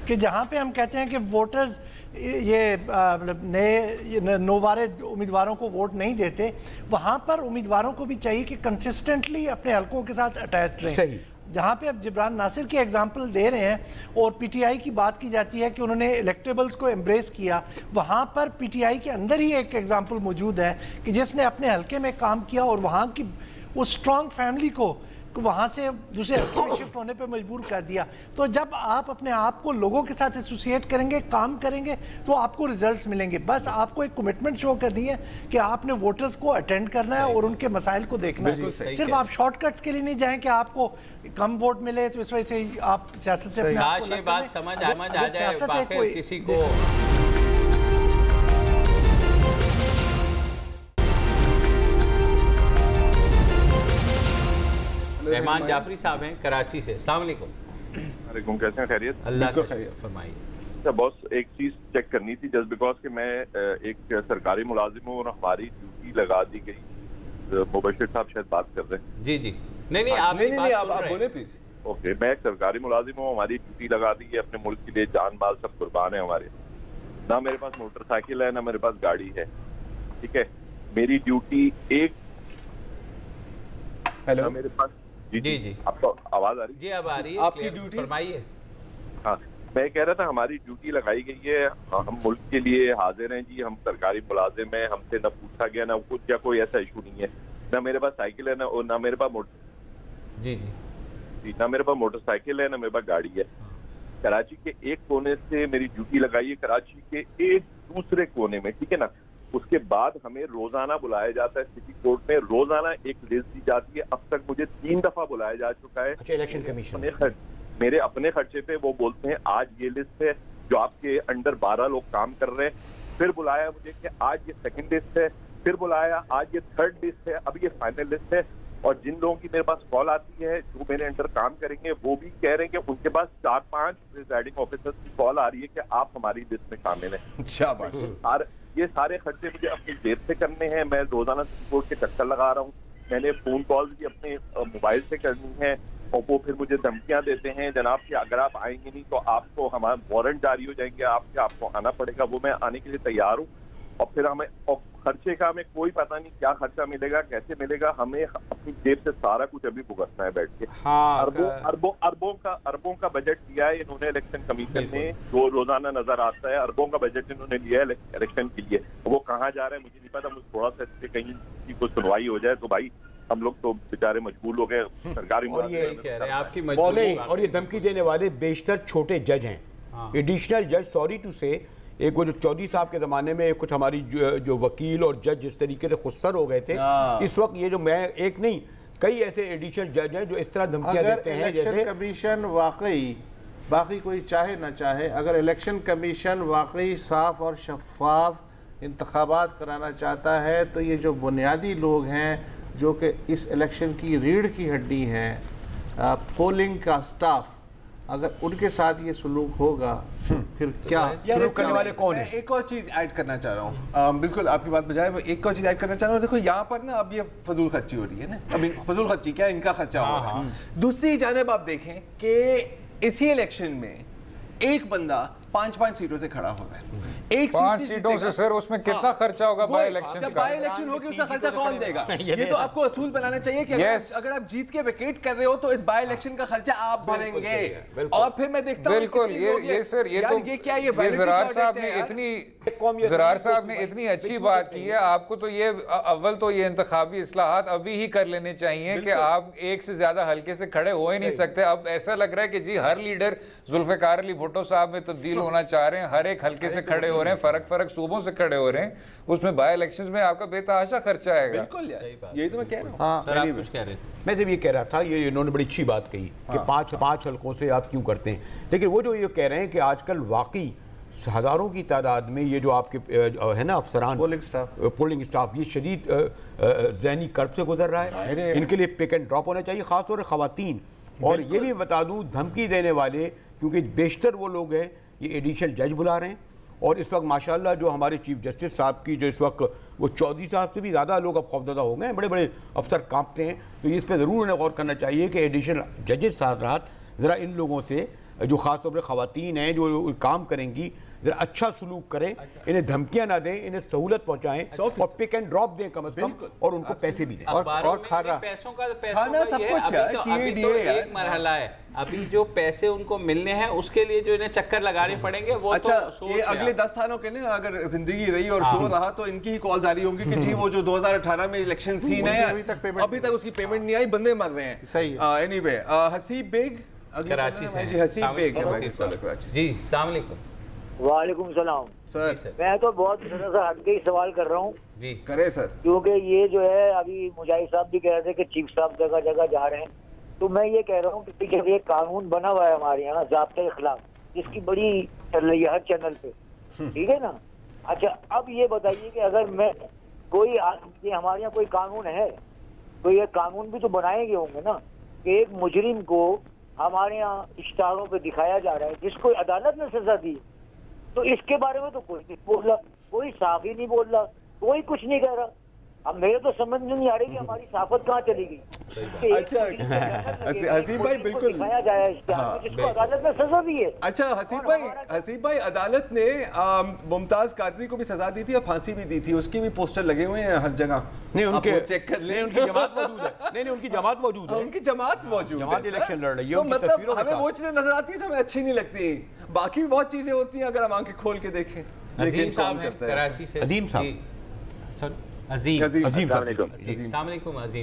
कि जहाँ पे हम कहते हैं कि वोटर्स ये नए नौवारे उम्मीदवारों को वोट नहीं देते, वहाँ पर उम्मीदवारों को भी चाहिए कि कंसिस्टेंटली अपने हलकों के साथ अटैच रहें। सही, जहाँ पे अब जिब्रान नासिर की एग्जाम्पल दे रहे हैं और पीटीआई की बात की जाती है कि उन्होंने इलेक्टेबल्स को एम्ब्रेस किया, वहाँ पर पीटीआई के अंदर ही एक एग्जाम्पल मौजूद है कि जिसने अपने हलके में काम किया और वहाँ की उस स्ट्रॉन्ग फैमिली को वहाँ से दूसरे हलके में शिफ्ट होने पे मजबूर कर दिया। तो जब आप अपने आप को लोगों के साथ एसोसिएट करेंगे, काम करेंगे, तो आपको रिजल्ट्स मिलेंगे। बस आपको एक कमिटमेंट शो करनी है कि आपने वोटर्स को अटेंड करना है और उनके मसाइल को देखना है। सिर्फ आप शॉर्टकट्स के लिए नहीं जाएं कि आपको कम वोट मिले तो इस वजह से आप सियासत से अपने आप को बात समझ आ जाए किसी को। रहमान जाफरी साहब हैं कराची से। अस्सलाम वालेकुम। कैसे हैं? खैरियत? अल्लाह का खैर फरमाइए। अच्छा बॉस, एक चीज चेक करनी थी, जस्ट बिकॉज कि मैं एक सरकारी मुलाजिम हूँ और हमारी ड्यूटी लगा दी गई। मुबशिर साहब शायद बात कर रहे हैं। जी जी, नहीं आप बोले प्लीज। ओके, मैं एक सरकारी मुलाजिम हूँ, हमारी ड्यूटी लगा दी है, अपने मुल्क के लिए जान माल सब कुर्बान है हमारे। ना मेरे पास मोटरसाइकिल है, ना मेरे पास गाड़ी है, ठीक है। मेरी ड्यूटी एक हेलो मेरे पास जी जी आपको आवाज आ रही है? जी अब आ रही है, आपकी ड्यूटी फरमाइए। हाँ, मैं कह रहा था हमारी ड्यूटी लगाई गई है, हम मुल्क के लिए हाजिर हैं जी, हम सरकारी मुलाजिम हैं, हमसे न पूछा गया ना कुछ या कोई ऐसा इशू नहीं है। ना मेरे पास साइकिल है, ना मेरे पास ना मेरे पास मोटरसाइकिल है, ना मेरे पास गाड़ी है। कराची के एक कोने से मेरी ड्यूटी लगाई है कराची के एक दूसरे कोने में, ठीक है ना। उसके बाद हमें रोजाना बुलाया जाता है सिटी कोर्ट में, रोजाना एक लिस्ट दी जाती है। अब तक मुझे 3 दफा बुलाया जा चुका है। इलेक्शन कमीशन मेरे अपने खर्चे पे वो बोलते हैं आज ये लिस्ट है जो आपके अंडर 12 लोग काम कर रहे हैं, फिर बुलाया मुझे कि आज ये सेकंड लिस्ट है, फिर बुलाया आज ये थर्ड लिस्ट है, अब ये फाइनल लिस्ट है। और जिन लोगों की मेरे पास कॉल आती है जो मेरे अंडर काम करेंगे वो भी कह रहे हैं कि उनके पास 4-5 प्रिजाइडिंग ऑफिसर्स की कॉल आ रही है कि आप हमारी लिस्ट में शामिल हैं। शाबाश। और ये सारे खर्चे मुझे अपनी जेब से करने हैं। मैं रोजाना सुप्रीम कोर्ट के चक्कर लगा रहा हूँ। मैंने फोन कॉल भी अपने मोबाइल से करनी है और वो फिर मुझे धमकियां देते हैं जनाब कि अगर आप आएंगे नहीं तो आपको हमारा वारंट जारी हो जाएंगे, आपको आना पड़ेगा। वो मैं आने के लिए तैयार हूँ। और फिर हमें खर्चे का हमें कोई पता नहीं क्या खर्चा मिलेगा, कैसे मिलेगा। हमें अपनी जेब से सारा कुछ अभी भुगतना है बैठ के। हाँ, अरबों का बजट दिया है इन्होंने इलेक्शन कमीशन ने, जो रोजाना नजर आता है। अरबों का बजट इन्होंने लिया है इलेक्शन के लिए। वो कहाँ जा रहा है मुझे नहीं पता। मुझे थोड़ा सा इससे कहीं की कोई सुनवाई हो जाए तो भाई हम लोग तो बेचारे मजबूर हो गए सरकारी। और ये धमकी देने वाले बेशतर छोटे जज हैं, एडिशनल जज। सॉरी टू से एक वो जो चौधरी साहब के ज़माने में कुछ हमारी जो वकील और जज जिस तरीके से खुदसर हो गए थे, इस वक्त ये जो मैं एक नहीं कई ऐसे एडिशनल जज हैं जो इस तरह धमकियां देते हैं। इलेक्शन कमीशन वाकई, बाकी कोई चाहे ना चाहे, अगर इलेक्शन कमीशन वाकई साफ और शफाफ इंतखाबात कराना चाहता है तो ये जो बुनियादी लोग हैं जो कि इस इलेक्शन की रीढ़ की हड्डी हैं, पोलिंग का स्टाफ, अगर उनके साथ ये सलूक होगा फिर क्या सलूक करने वाले कौन है? एक और चीज ऐड करना चाह रहा हूँ, बिल्कुल आपकी बात बजाय मैं एक और चीज ऐड करना चाह रहा हूँ। देखो यहाँ पर ना अब ये फजूल खर्ची हो रही है ना, अभी फजूल खर्ची क्या इनका खर्चा हो रहा है। दूसरी जानिब आप देखें कि इसी इलेक्शन में एक बंदा 5-5 सीटों से खड़ा हो रहा है। एक 5 सीटों से सर उसमें कितना खर्चा होगा बाई इलेक्शन का? जब बाई इलेक्शन होगी उसका खर्चा कौन देगा? ये तो आपको असूल बनाना चाहिए कि अगर आप जीत के विकेट कर रहे हो तो इस बाई इलेक्शन का खर्चा आप भरेंगे। और फिर मैं देखता हूं बिल्कुल ये सर ये तो ये क्या ये ज़रार साहब ने इतनी अच्छी बात की है। आपको तो ये अव्वल तो ये इंतखाबी इस्लाहात अभी ही कर लेने चाहिए कि आप एक से ज्यादा हल्के से खड़े हो ही नहीं सकते। अब ऐसा लग रहा है कि जी हर लीडर जुल्फिकार अली भुट्टो साहब में तब्दील होना चाह रहे हैं, हर एक हल्के से खड़े हो रहे हैं, फर्क सूबों से खड़े हो रहे हैं, उसमें बाय इलेक्शंस में आपका बेतहाशा खर्चा आएगा। बिल्कुल यही तो मैं कह रहा हूं। सर आप कुछ कह रहे थे? मैं सिर्फ ये कह रहा था, ये इन्होंने बड़ी अच्छी बात कही कि पांच हल्कों से आप क्यों करते हैं, लेकिन वो जो ये कह रहे हैं कि आजकल वाकई हजारों की तादाद में ये जो आपके है ना अफसरान पोलिंग स्टाफ ये शदीद ज़हनी कर्ब से गुजर रहा है। इनके लिए पिक एंड ड्रॉप होना चाहिए, खासतौर पर ख़वातीन। और ये भी बता दूं धमकी देने वाले क्योंकि बेशतर वो लोग हैं ये एडिशनल जज बुला रहे हैं। और इस वक्त माशाल्लाह जो हमारे चीफ जस्टिस साहब की जो इस वक्त वो चौधरी साहब से भी ज़्यादा लोग अब खौफजदा हो गए हैं, बड़े बड़े अफसर कांपते हैं। तो इस पर ज़रूर उन्हें गौर करना चाहिए कि एडिशनल जजेस साहब ज़रा इन लोगों से जो ख़ासतौर पर ख़वातीन हैं जो काम करेंगी जरा अच्छा सलूक करें, इन्हें धमकियां ना दें, इन्हें सहूलत पहुंचाएं और पिक एंड ड्रॉप दें कम से कम, और उनको पैसे भी दें। और पैसों का सब कुछ अभी तो एक मरहला है, अभी जो पैसे उनको मिलने हैं उसके लिए जो इन्हें चक्कर लगाने पड़ेंगे वो अच्छा, तो ये अगले 10 सालों के लिए अगर जिंदगी रही और शो रहा तो इनकी ही कॉल जारी होंगी कि जी वो जो 2018 में इलेक्शन थी ना अभी तक उसकी पेमेंट नहीं आई, बंदे मर रहे हैं। सही एनीवे हसीब बेग कराची से जी, हसीब बेग जी अस्सलाम वालेकुम। वालेकुम सलाम सर। मैं तो बहुत हट के ही सवाल कर रहा हूँ जी करे सर, क्योंकि ये जो है अभी मुजाहिद साहब भी कह रहे थे कि चीफ साहब जगह जगह जा रहे हैं, तो मैं ये कह रहा हूँ कि जब ये कानून बना हुआ है हमारे यहाँ ज़ाब्ते के खिलाफ जिसकी बड़ी चल रही है हर चैनल पे, ठीक है ना। अच्छा अब ये बताइए कि अगर मैं कोई ये हमारे यहाँ कोई कानून है तो ये कानून भी तो बनाएंगे होंगे ना कि एक मुजरिम को हमारे यहाँ इश्तारों पे दिखाया जा रहा है जिसको अदालत ने सजा दी, तो इसके बारे में तो कोई नहीं बोल रहा, कोई साफ ही नहीं बोल रहा, कोई कुछ नहीं कह रहा। अब मेरे तो समझ नहीं आ रही कि हमारी साफत कहाँ चली गई। अच्छा हसीब भाई बिल्कुल दिखाया जाए जिसको अदालत ने सजा दी है। अच्छा हसीब भाई अदालत ने मुमताज कादरी को भी सजा दी थी और फांसी भी दी थी, उसकी भी पोस्टर लगे हुए हैं हर जगह। नहीं उनके चेक कर ले, उनकी जमात मौजूद है। नहीं उनकी जमात मौजूद है, उनकी जमात मौजूद है, जमात इलेक्शन लड़ रही है। तो मतलब हमें वो चीजें नजर आती है जो हमें अच्छी नहीं लगती, बाकी भी बहुत चीजें होती हैं अगर हम आंखें खोल के देखें। अजीम साहब हैं कराची से। अजीम साहब सर अजीम साहब अजीम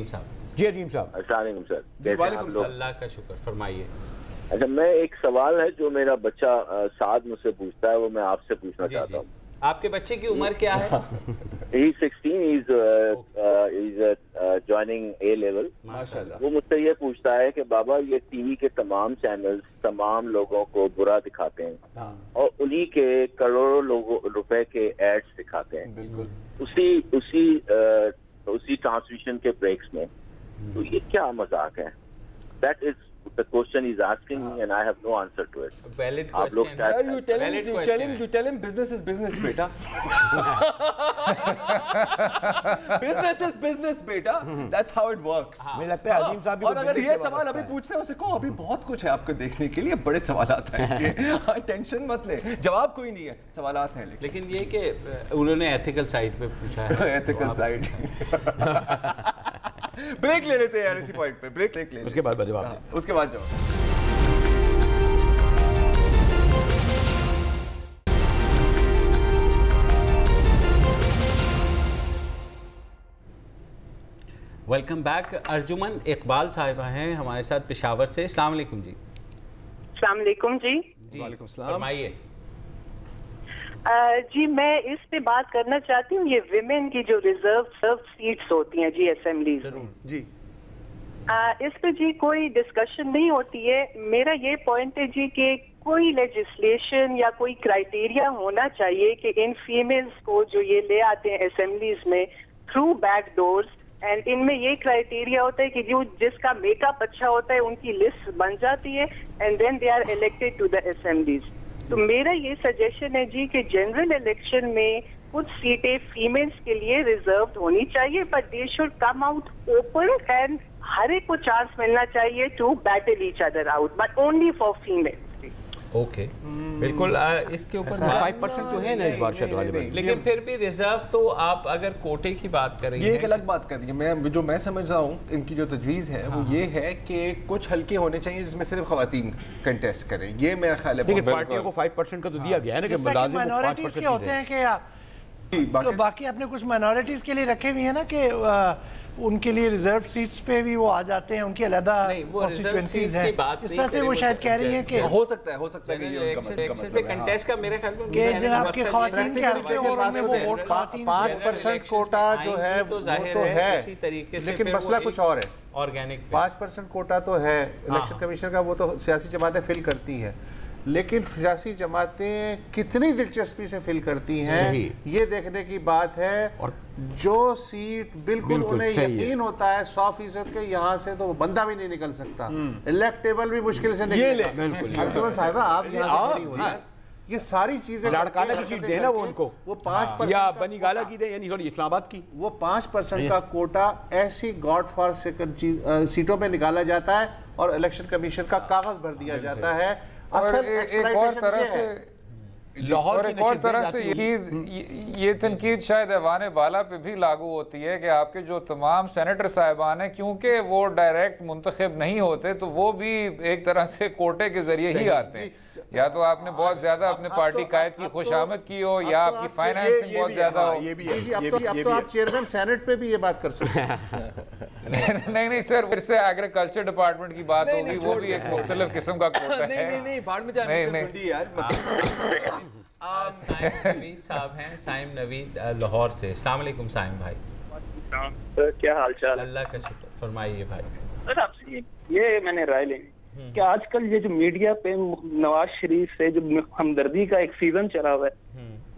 साहब जी अजीम साहब अस्सलाम सर। अल्लाह का शुक्र, फरमाइए। अच्छा मैं एक सवाल है जो मेरा बच्चा साद मुझसे पूछता है वो मैं आपसे पूछना चाहता हूँ। आपके बच्चे की उम्र क्या है? He's 16, he's joining A level. माशाल्लाह। वो मुझसे ये पूछता है कि बाबा ये टीवी के तमाम चैनल्स तमाम लोगों को बुरा दिखाते हैं और उन्हीं के करोड़ों रुपए के एड्स दिखाते हैं। बिल्कुल। उसी ट्रांसमिशन के ब्रेक्स में, तो ये क्या मजाक है? That is the question he's asking me and I have no answer to it. Valid आप लोग question. क्या- Sir, you tell him business is business, बेटा। Business is business, बेटा। That's how it works. मुझे लगता है अजीम साहब भी और अगर ये सवाल अभी पूछते हैं उसे कहो, अभी बहुत कुछ है आपको देखने के लिए, बड़े सवालात हैं। टेंशन मत ले, जवाब कोई नहीं है, सवालात हैं। लेकिन ये कि उन्होंने एथिकल साइड पे पूछा है। Ethical side. ब्रेक ले लेते हैं यार इसी पॉइंट पे, ब्रेक ले लेते हैं। उसके बाद जवाब उसके बाद जवाब। Welcome back. अर्जुमन इकबाल साहिबा हैं हमारे साथ पेशावर से। अस्सलाम वालेकुम जी। अस्सलाम वालेकुम जी। वालेकुम सलाम। फरमाइए। जी मैं इस पे बात करना चाहती हूँ, ये विमेन की जो रिजर्व सीट्स होती हैं जी असेंबलीज में जी, इस पे जी कोई डिस्कशन नहीं होती है। मेरा ये पॉइंट है जी कि कोई लेजिस्लेशन या कोई क्राइटेरिया होना चाहिए कि इन फीमेल्स को जो ये ले आते हैं असेंबलीज में थ्रू बैक डोर्स, एंड इनमें ये क्राइटेरिया होता है कि जो जिसका मेकअप अच्छा होता है उनकी लिस्ट बन जाती है and then they are elected to the assemblies. तो मेरा ये सजेशन है जी कि जनरल इलेक्शन में कुछ सीटें फीमेल्स के लिए रिजर्व्ड होनी चाहिए, but they should come out open and हर एक को चांस मिलना चाहिए to battle each other out, but only for females. Okay, बिल्कुल। इसके ऊपर 5% तो है ना इस बार शायद वाले में, लेकिन फिर भी रिजर्व तो आप अगर कोटे की बात करेंगे, ये एक अलग बात कर रही है। मैं समझ रहा हूँ इनकी जो तजवीज़ है वो ये है कि कुछ हल्के होने चाहिए जिसमें सिर्फ खवातीन कंटेस्ट करें। ये मेरा ख्याल है। लेकिन पार्टियों को 5% का तो दिया गया है ना कि माइनॉरिटीज के होते हैं कि बाकी आपने कुछ माइनॉरिटीज के लिए रखे हुए हैं ना कि उनके लिए रिजर्व सीट्स पे भी वो आ जाते हैं, उनकी अलग कॉन्स्टिट्यूएंसीज हैं। इस तरह से वो शायद कह रही हैं कि हो सकता है कि ये उनका कंटेस्ट का मेरे ख्याल में कि जनाब की खवातीन के हल्के और उनमें वो वोट 5% कोटा जो है वो तो है, लेकिन मसला कुछ और है। ऑर्गेनिक 5% कोटा तो है इलेक्शन कमीशन का, वो तो सियासी जमातें फिल करती हैं, लेकिन सियासी जमातें कितनी दिलचस्पी से फिल करती हैं ये देखने की बात है। और जो सीट बिल्कुल उन्हें यकीन होता है 100% के यहाँ से तो बंदा भी नहीं निकल सकता, इलेक्टेबल भी मुश्किल से निकलेगा। साहिबा आप यहाँ ये सारी चीजें लाड़काना की सीट देना वो उनको, वो 5% या बनीगाला की दे, यानी थोड़ी इस्लामाबाद की, वो 5% का कोटा ऐसी गॉड फॉर सेकंड सीटों पे निकाला जाता है और इलेक्शन कमीशन का कागज भर दिया जाता है। असल एक और तरह से लाहौर एक और तरह से ये तनकीद शायद ऐवान बाला पे भी लागू होती है कि आपके जो तमाम सेनेटर साहिबान हैं, क्योंकि वो डायरेक्ट मुंतखब नहीं होते तो वो भी एक तरह से कोटे के जरिए ही आते हैं। या तो आपने बहुत ज्यादा अपने पार्टी कायद की खुशामद की हो या आपकी फाइनेंसिंग बहुत ज्यादा हो। अब तो आप चेयरमैन सेनेट पे भी ये बात कर सकते हैं। नहीं सर, फिर से एग्रीकल्चर डिपार्टमेंट की बात होगी, वो भी एक मुख्तलिफ किस्म का कोटा है। नहीं बाढ़ में जाने यार। साइम नवीद साहब हैं, साइम नवीद लाहौर से। अस्सलाम वालेकुम साइम भाई। क्या हाल चाल? अल्लाह का शुक्र, फरमाइए भाई। सर आपसे ये मैंने राय लेनी कि आजकल ये जो मीडिया पे नवाज शरीफ से जो हमदर्दी का एक सीजन चला हुआ है,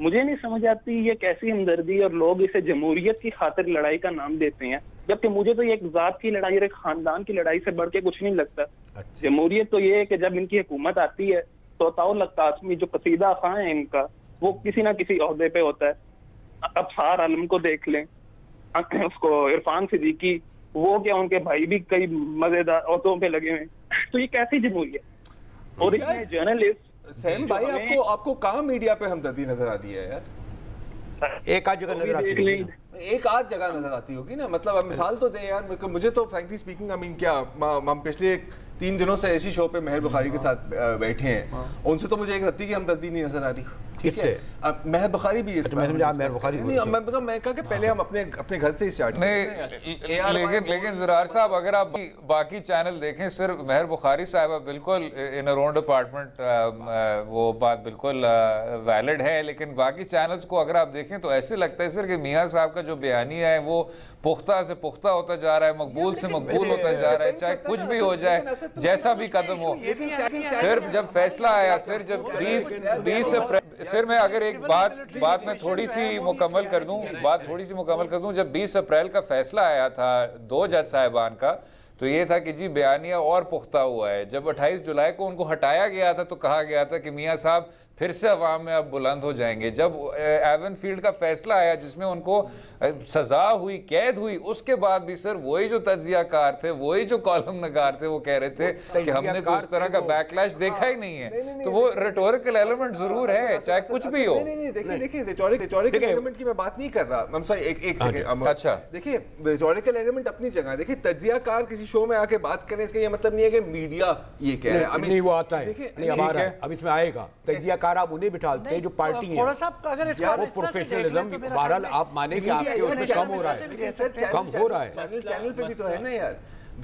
मुझे नहीं समझ आती ये कैसी हमदर्दी, और लोग इसे जमहूरियत की खातिर लड़ाई का नाम देते हैं, जबकि मुझे तो ये एक जात की लड़ाई और एक खानदान की लड़ाई से बढ़ के कुछ नहीं लगता। जमहूरियत तो ये है कि जब इनकी हुकूमत आती है तो ताउल कासमी जो कसीदा खां है इनका, वो किसी ना किसी ओहदे पे होता है। अबसार आलम को देख लें, उसको इरफान सिद्दीकी, वो क्या उनके भाई भी कई मजेदार ओहदों पे लगे हुए। तो ये कैसी जमहूरियत? और इसमें जर्नलिस्ट सैम भाई आपको कहाँ मीडिया पे हमदर्दी नजर आती है यार? एक आध जगह नजर आती है, एक आध जगह नजर आती होगी ना, मतलब अब मिसाल तो दे यार। मुझे तो फ्रैंकली स्पीकिंग आई मीन क्या हम पिछले 3 दिनों से ऐसी शो पे मेहर बुखारी के साथ बैठे हैं, उनसे तो मुझे एक रत्ती की हमदर्दी नहीं नजर आ रही। किससे? महर बुखारी भी इस मैं समझा महर बुखारी मैं कहा कि पहले हम अपने घर से स्टार्ट नहीं, लेकिन ज़रार साहब अगर आप बाकी चैनल देखें, सिर्फ महर बुखारी साहिबा बिल्कुल इन अ रोन डिपार्टमेंट, वो बात बिल्कुल वैलिड है, लेकिन बाकी चैनल्स को अगर आप देखें तो ऐसे लगता है सर कि मियाँ साहब का जो बयानिया है वो पुख्ता से पुख्ता होता जा रहा है, मकबूल से मकबूल होता जा रहा है, चाहे कुछ भी हो जाए, जैसा भी कदम हो। सिर्फ जब फैसला आया, सिर्फ जब 20 अप्रैल, सिर मैं अगर एक बात मैं थोड़ी सी मुकम्मल कर दूं, जब 20 अप्रैल का फैसला आया था 2 जज साहिबान का, तो ये था कि जी बयानिया और पुख्ता हुआ है। जब 28 जुलाई को उनको हटाया गया था तो कहा गया था कि मियाँ साहब फिर से अवाम में अब बुलंद हो जाएंगे। जब एवन फील्ड का फैसला आया जिसमें उनको सजा हुई, कैद हुई, उसके बाद भी सर वही जो तज्जियाकार थे, वही जो कॉलम नगार थे, वो कह रहे थे कि हमने तो उस तरह का बैकलैश देखा ही नहीं है। तो वो रिटोरिकल एलिमेंट जरूर है, चाहे कुछ भी हो। देखिए रिटोरिकल एलिमेंट की मैं बात नहीं कर रहा, I'm sorry, एक सेकंड। अच्छा, देखिए रिटोरिकल एलिमेंट अपनी जगह। देखिए तज्जियाकार किसी शो में आके बात करें, इसका ये मतलब नहीं है कि मीडिया ये कह रहा है। नहीं, वो आता है, अब इसमें आएगा तज्जियाकार, आप उन्हें बिठाते हैं जो पार्टी है, वो प्रोफेशनलिज्म। बहरहाल आप माने कि आपके उसमें कम हो रहा है, कम हो रहा है। चैनल पे भी तो है ना यार,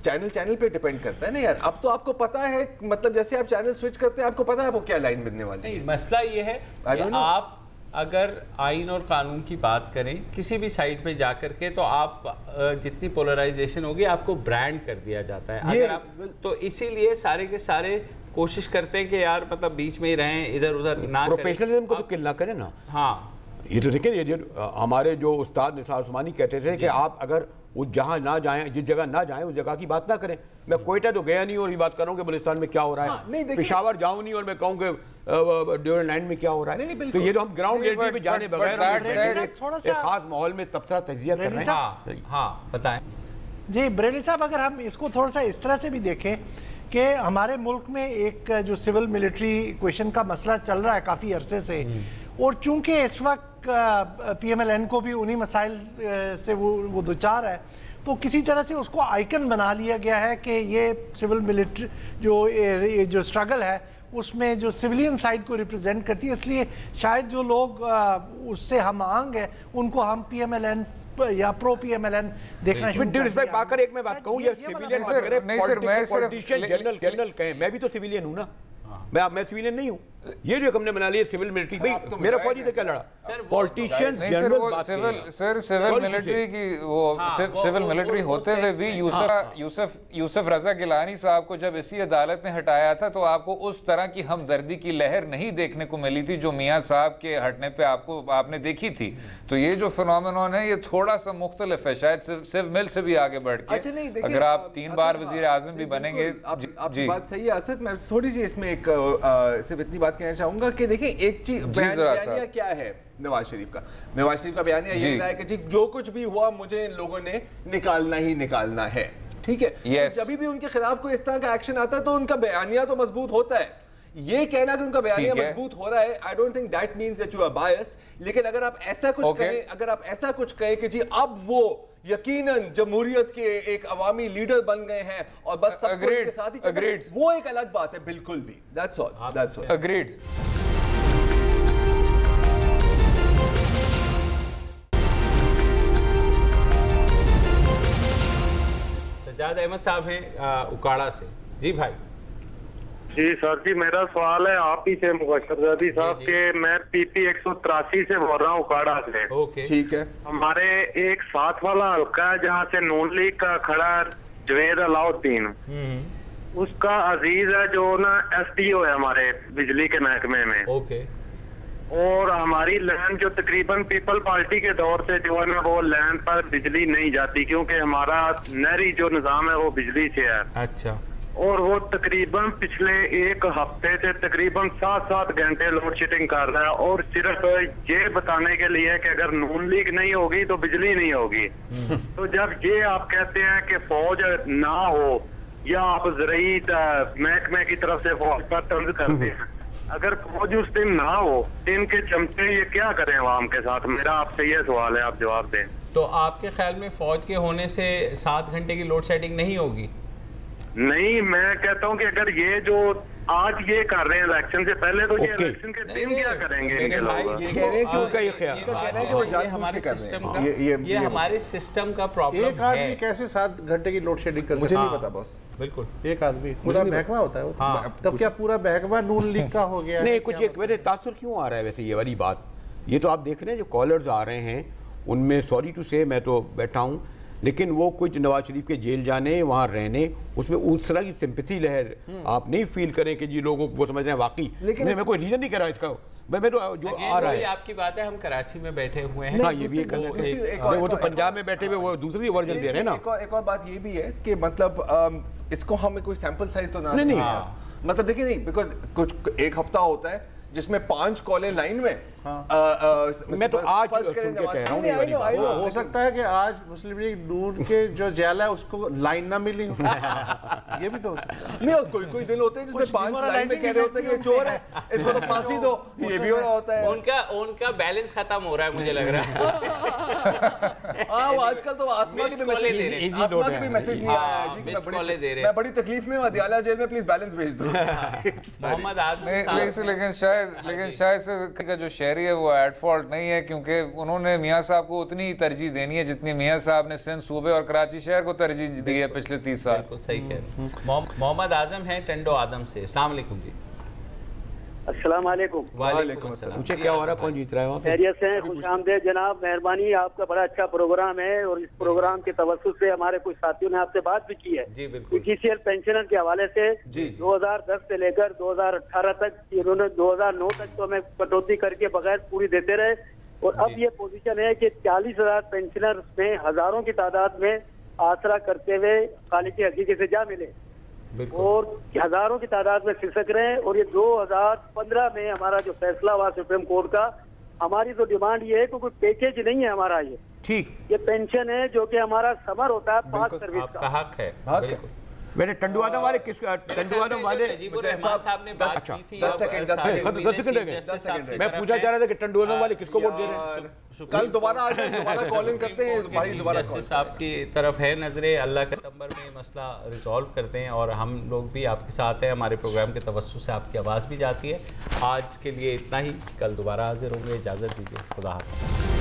चैनल पे डिपेंड करता है ना यार। अब तो आपको पता है, मतलब जैसे आप चैनल स्विच करते हैं आपको पता है आपको क्या लाइन मिलने वाली है। मसला ये है कि आप अगर आइन और कानून की बात करें किसी भी साइड पे जाकर के, तो आप जितनी पोलराइजेशन होगी आपको ब्रांड कर दिया जाता है। अगर आप तो इसीलिए सारे के सारे कोशिश करते हैं कि यार मतलब बीच में ही रहें, इधर उधर ना करें। प्रोफेशनलिज्म को तो किल ना करें ना। हाँ, ये तो देखिए, ये हमारे जो उस्ताद निसार उस्मानी कहते थे कि आप अगर वो जहाँ ना जाएं, जिस जगह ना जाएं उस जगह की बात ना करें। मैं कोयटा तो गया नहीं और ये बात कर रहा हूँ कि बलूचिस्तान में क्या हो रहा है, पेशावर जाऊँ नहीं और मैं कहूँ कि ड्यूरल लैंड में क्या हो रहा है। तो ये तो हम ग्राउंड रियलिटी पे जाने बगैर एक खास माहौल में तबसरा तजिया कर रहे हैं। हाँ बताएं जी बरेली साहब, अगर हम इसको थोड़ा सा इस तरह से भी देखें कि हमारे मुल्क में एक जो सिविल मिलिट्री इक्वेशन का मसला चल रहा है काफ़ी अरसे से, और चूंकि इस वक्त PMLN को भी उन्हीं मसाइल से वो दुचार है, तो किसी तरह से उसको आइकन बना लिया गया है कि ये सिविल मिलिट्री जो स्ट्रगल है उसमें जो सिविलियन साइड को रिप्रेजेंट करती है। इसलिए शायद जो लोग उससे हम आंग है उनको हम PMLN या प्रो PMLN देखना शुरू कर। बाकर एक मैं बात कहूँ, ये सिविलियन पॉलिटिशियन जनरल कहें, मैं भी तो सिविलियन हूँ ना, मैं सिविलियन नहीं हूँ। ये जो हमने बना लिया सिविल मिलिट्री, भाई मेरा फौजी से क्या लड़ा, पॉलिटिशियंस जनरल सिविल मिलिट्री की वो सिविल मिलिट्री होते हुए भी यूसुफ रजा गिलानी साहब को जब इसी अदालत ने हटाया था तो आपको उस तरह की हमदर्दी की लहर नहीं देखने को मिली थी जो मियाँ साहब के हटने पे आपने देखी थी। तो ये जो फिनोमेनन है ये थोड़ा सा मुख्तलिफ है, शायद सिविल मिल से भी आगे बढ़ के। अगर आप 3 बार वजीर आजम भी बनेंगे। जी बात सही है असद, मैं थोड़ी सी इसमें एक सिर्फ इतनी कहना चाहूंगा कि देखिए एक चीज बयानिया क्या है नवाज शरीफ का बयानिया ये है कि जी जो कुछ भी हुआ मुझे इन लोगों ने निकालना ही निकालना है, ठीक है। जब भी उनके खिलाफ कोई इस तरह का एक्शन आता है तो उनका बयानिया तो मजबूत होता है। ये कहना कि उनका बयानिया मजबूत हो रहा है, I don't think that means that you are biased. लेकिन अगर आप ऐसा कुछ कहें कि जी अब वो यकीनन जमहूरियत के एक अवामी लीडर बन गए हैं और बस सब के साथ ही चल, वो एक अलग बात है बिल्कुल भी। That's all agreed. Sajjad Ahmed साहब हैं उकाड़ा से। जी भाई। जी सर जी, मेरा सवाल है आप ही से मुबशरजादी साहब के। मैं PP 183 से बोल रहा हूँ उकाड़ा से। ओके ठीक है। हमारे एक साथ वाला हल्का है जहाँ से नून लीग का खड़ा जवेद अलाउद्दीन, उसका अजीज है जो ना SDO है हमारे बिजली के महकमे में। ओके। और हमारी लैंड जो तकरीबन पीपल पार्टी के दौर से जो है ना वो लैंड पर बिजली नहीं जाती क्योंकि हमारा नहरी जो निजाम है वो बिजली से है। अच्छा। और वो तकरीबन पिछले 1 हफ्ते से तकरीबन 7-7 घंटे लोड शेडिंग कर रहा है और सिर्फ ये बताने के लिए कि अगर नून लीग नहीं होगी तो बिजली नहीं होगी। तो जब ये आप कहते हैं कि फौज ना हो या आप ज़राई महकमे की तरफ से फौज पर तंज करते हैं, अगर फौज उस दिन ना हो तो इनके चमचे ये क्या करें अवाम के साथ? मेरा आपसे ये सवाल है, आप जवाब दें। तो आपके ख्याल में फौज के होने से 7 घंटे की लोड शेडिंग नहीं होगी? नहीं, मैं कहता हूं कि अगर ये जो आज ये कर रहे हैं इलेक्शन से पहले, तो ये इलेक्शन के दिन क्या करेंगे इनके लोग? ये कह रहे हैं कि उनका ये ख्याल है कि वो हमारे सिस्टम का ये हमारे सिस्टम का प्रॉब्लम है। एक आदमी कैसे 7 घंटे की लोड शेडिंग कर सकता है? मुझे नहीं पता बॉस। बिल्कुल एक आदमी पूरा महकमा होता है। तब क्या पूरा महकमा नून लीग का हो गया? नहीं, कुछ एक वैसे तासुर क्यों आ रहा है वैसे ये वाली बात? ये तो आप देख रहे हैं जो कॉलर्स आ रहे हैं उनमें सॉरी टू से मैं तो बैठा हूँ, लेकिन वो कुछ नवाज शरीफ के जेल जाने वहाँ रहने उसमें उस तरह की सिंपैथी लहर आप नहीं फील करें कि जी लोगों को वो समझ रहे हैं वाकई। लेकिन मैं कोई रीजन नहीं कर रहा इसका, मैं तो जो आ रहा है आपकी बात है। हम कराची में बैठे हुए हैं। हाँ, ये भी वो तो पंजाब में बैठे हुए वो दूसरी वर्जन दे रहे हैं ना। एक और बात ये भी है कि मतलब इसको हमें कोई सैंपल साइज तो नहीं मतलब देखिए नहीं, बिकॉज कुछ एक हफ्ता होता है जिसमें 5 कॉलें लाइन में। मैं तो आज सुन के कह रहा हूँ हो सकता है कि आज मुस्लिम लीग नून के जो जेल है उसको लाइन ना मिली ये भी तो हो सकता है। नहीं, कोई दिन होते हैं जिसमें 5 लाइन में कह रहे होते हैं कि चोर है इसको तो फांसी दो, ये भी हो रहा होता है। उनका बैलेंस खत्म हो रहा है मुझे लग रहा है। हाँ, वो आजकल तो आसमा की भी मैसेज नहीं आया है जी कि मैं बड़ी तकलीफ में हूँ, अदियाला जेल में प्लीज बैलेंस भेज दो। मोहम्मद आजम, लेकिन शायद से का जो शहरी है वो एट फॉल्ट नहीं है, क्योंकि उन्होंने मियाँ साहब को उतनी ही तरजीह देनी है जितनी मियाँ साहब ने सिंध सूबे और कराची शहर को तरजीह दी है पिछले 30 साल। बिल्कुल सही कह। मोहम्मद आजम है टंडो आदम से। अस्सलाम वालेकुम जी। अस्सलाम वालेकुम। वालेकुम अस्सलाम। पूछे क्या हो रहा है, कौन जीत रहा है वहाँ पे? खैरियत से हैं? खुशामदीद जनाब, मेहरबानी। आपका बड़ा अच्छा प्रोग्राम है और इस प्रोग्राम के तवज्जुह से हमारे कुछ साथियों ने आपसे बात भी की है जी। बिल्कुल। पीटीसीएल पेंशनर के हवाले से 2010 से लेकर 2018 तक, इन्होंने 2009 तक तो हमें कटौती करके बगैर पूरी देते रहे और अब ये पोजीशन है कि 40,000 पेंशनर में हजारों की तादाद में आसरा करते हुए खालिक हकीकी से जा मिले और हजारों की तादाद में सिसक रहे हैं। और ये 2015 में हमारा जो फैसला हुआ सुप्रीम कोर्ट का, हमारी तो डिमांड ये है कि कोई पैकेज नहीं है हमारा, ये ठीक ये पेंशन है जो कि हमारा समर होता है 5 सर्विस का हक है। मैंने टंडू आदम वाले किसका टंडू आदम वाले साहब ने बात की थी। 10 सेकंड मैं पूछा जा रहा था कि टंडू आदम वाले किसको वोट दे रहे हैं? कल दोबारा कॉल इन करते हैं भाई, दोबारा जस्टिस साहब की तरफ है नजरे। अल्लाह के सितंबर में मसला रिजॉल्व करते हैं और हम लोग भी आपके साथ हैं। हमारे प्रोग्राम के तवज्जुह से आपकी आवाज़ भी जाती है। आज के लिए इतना ही, कल दोबारा हाजिर होंगे। इजाज़त दीजिए, खुदा हाफ़िज़।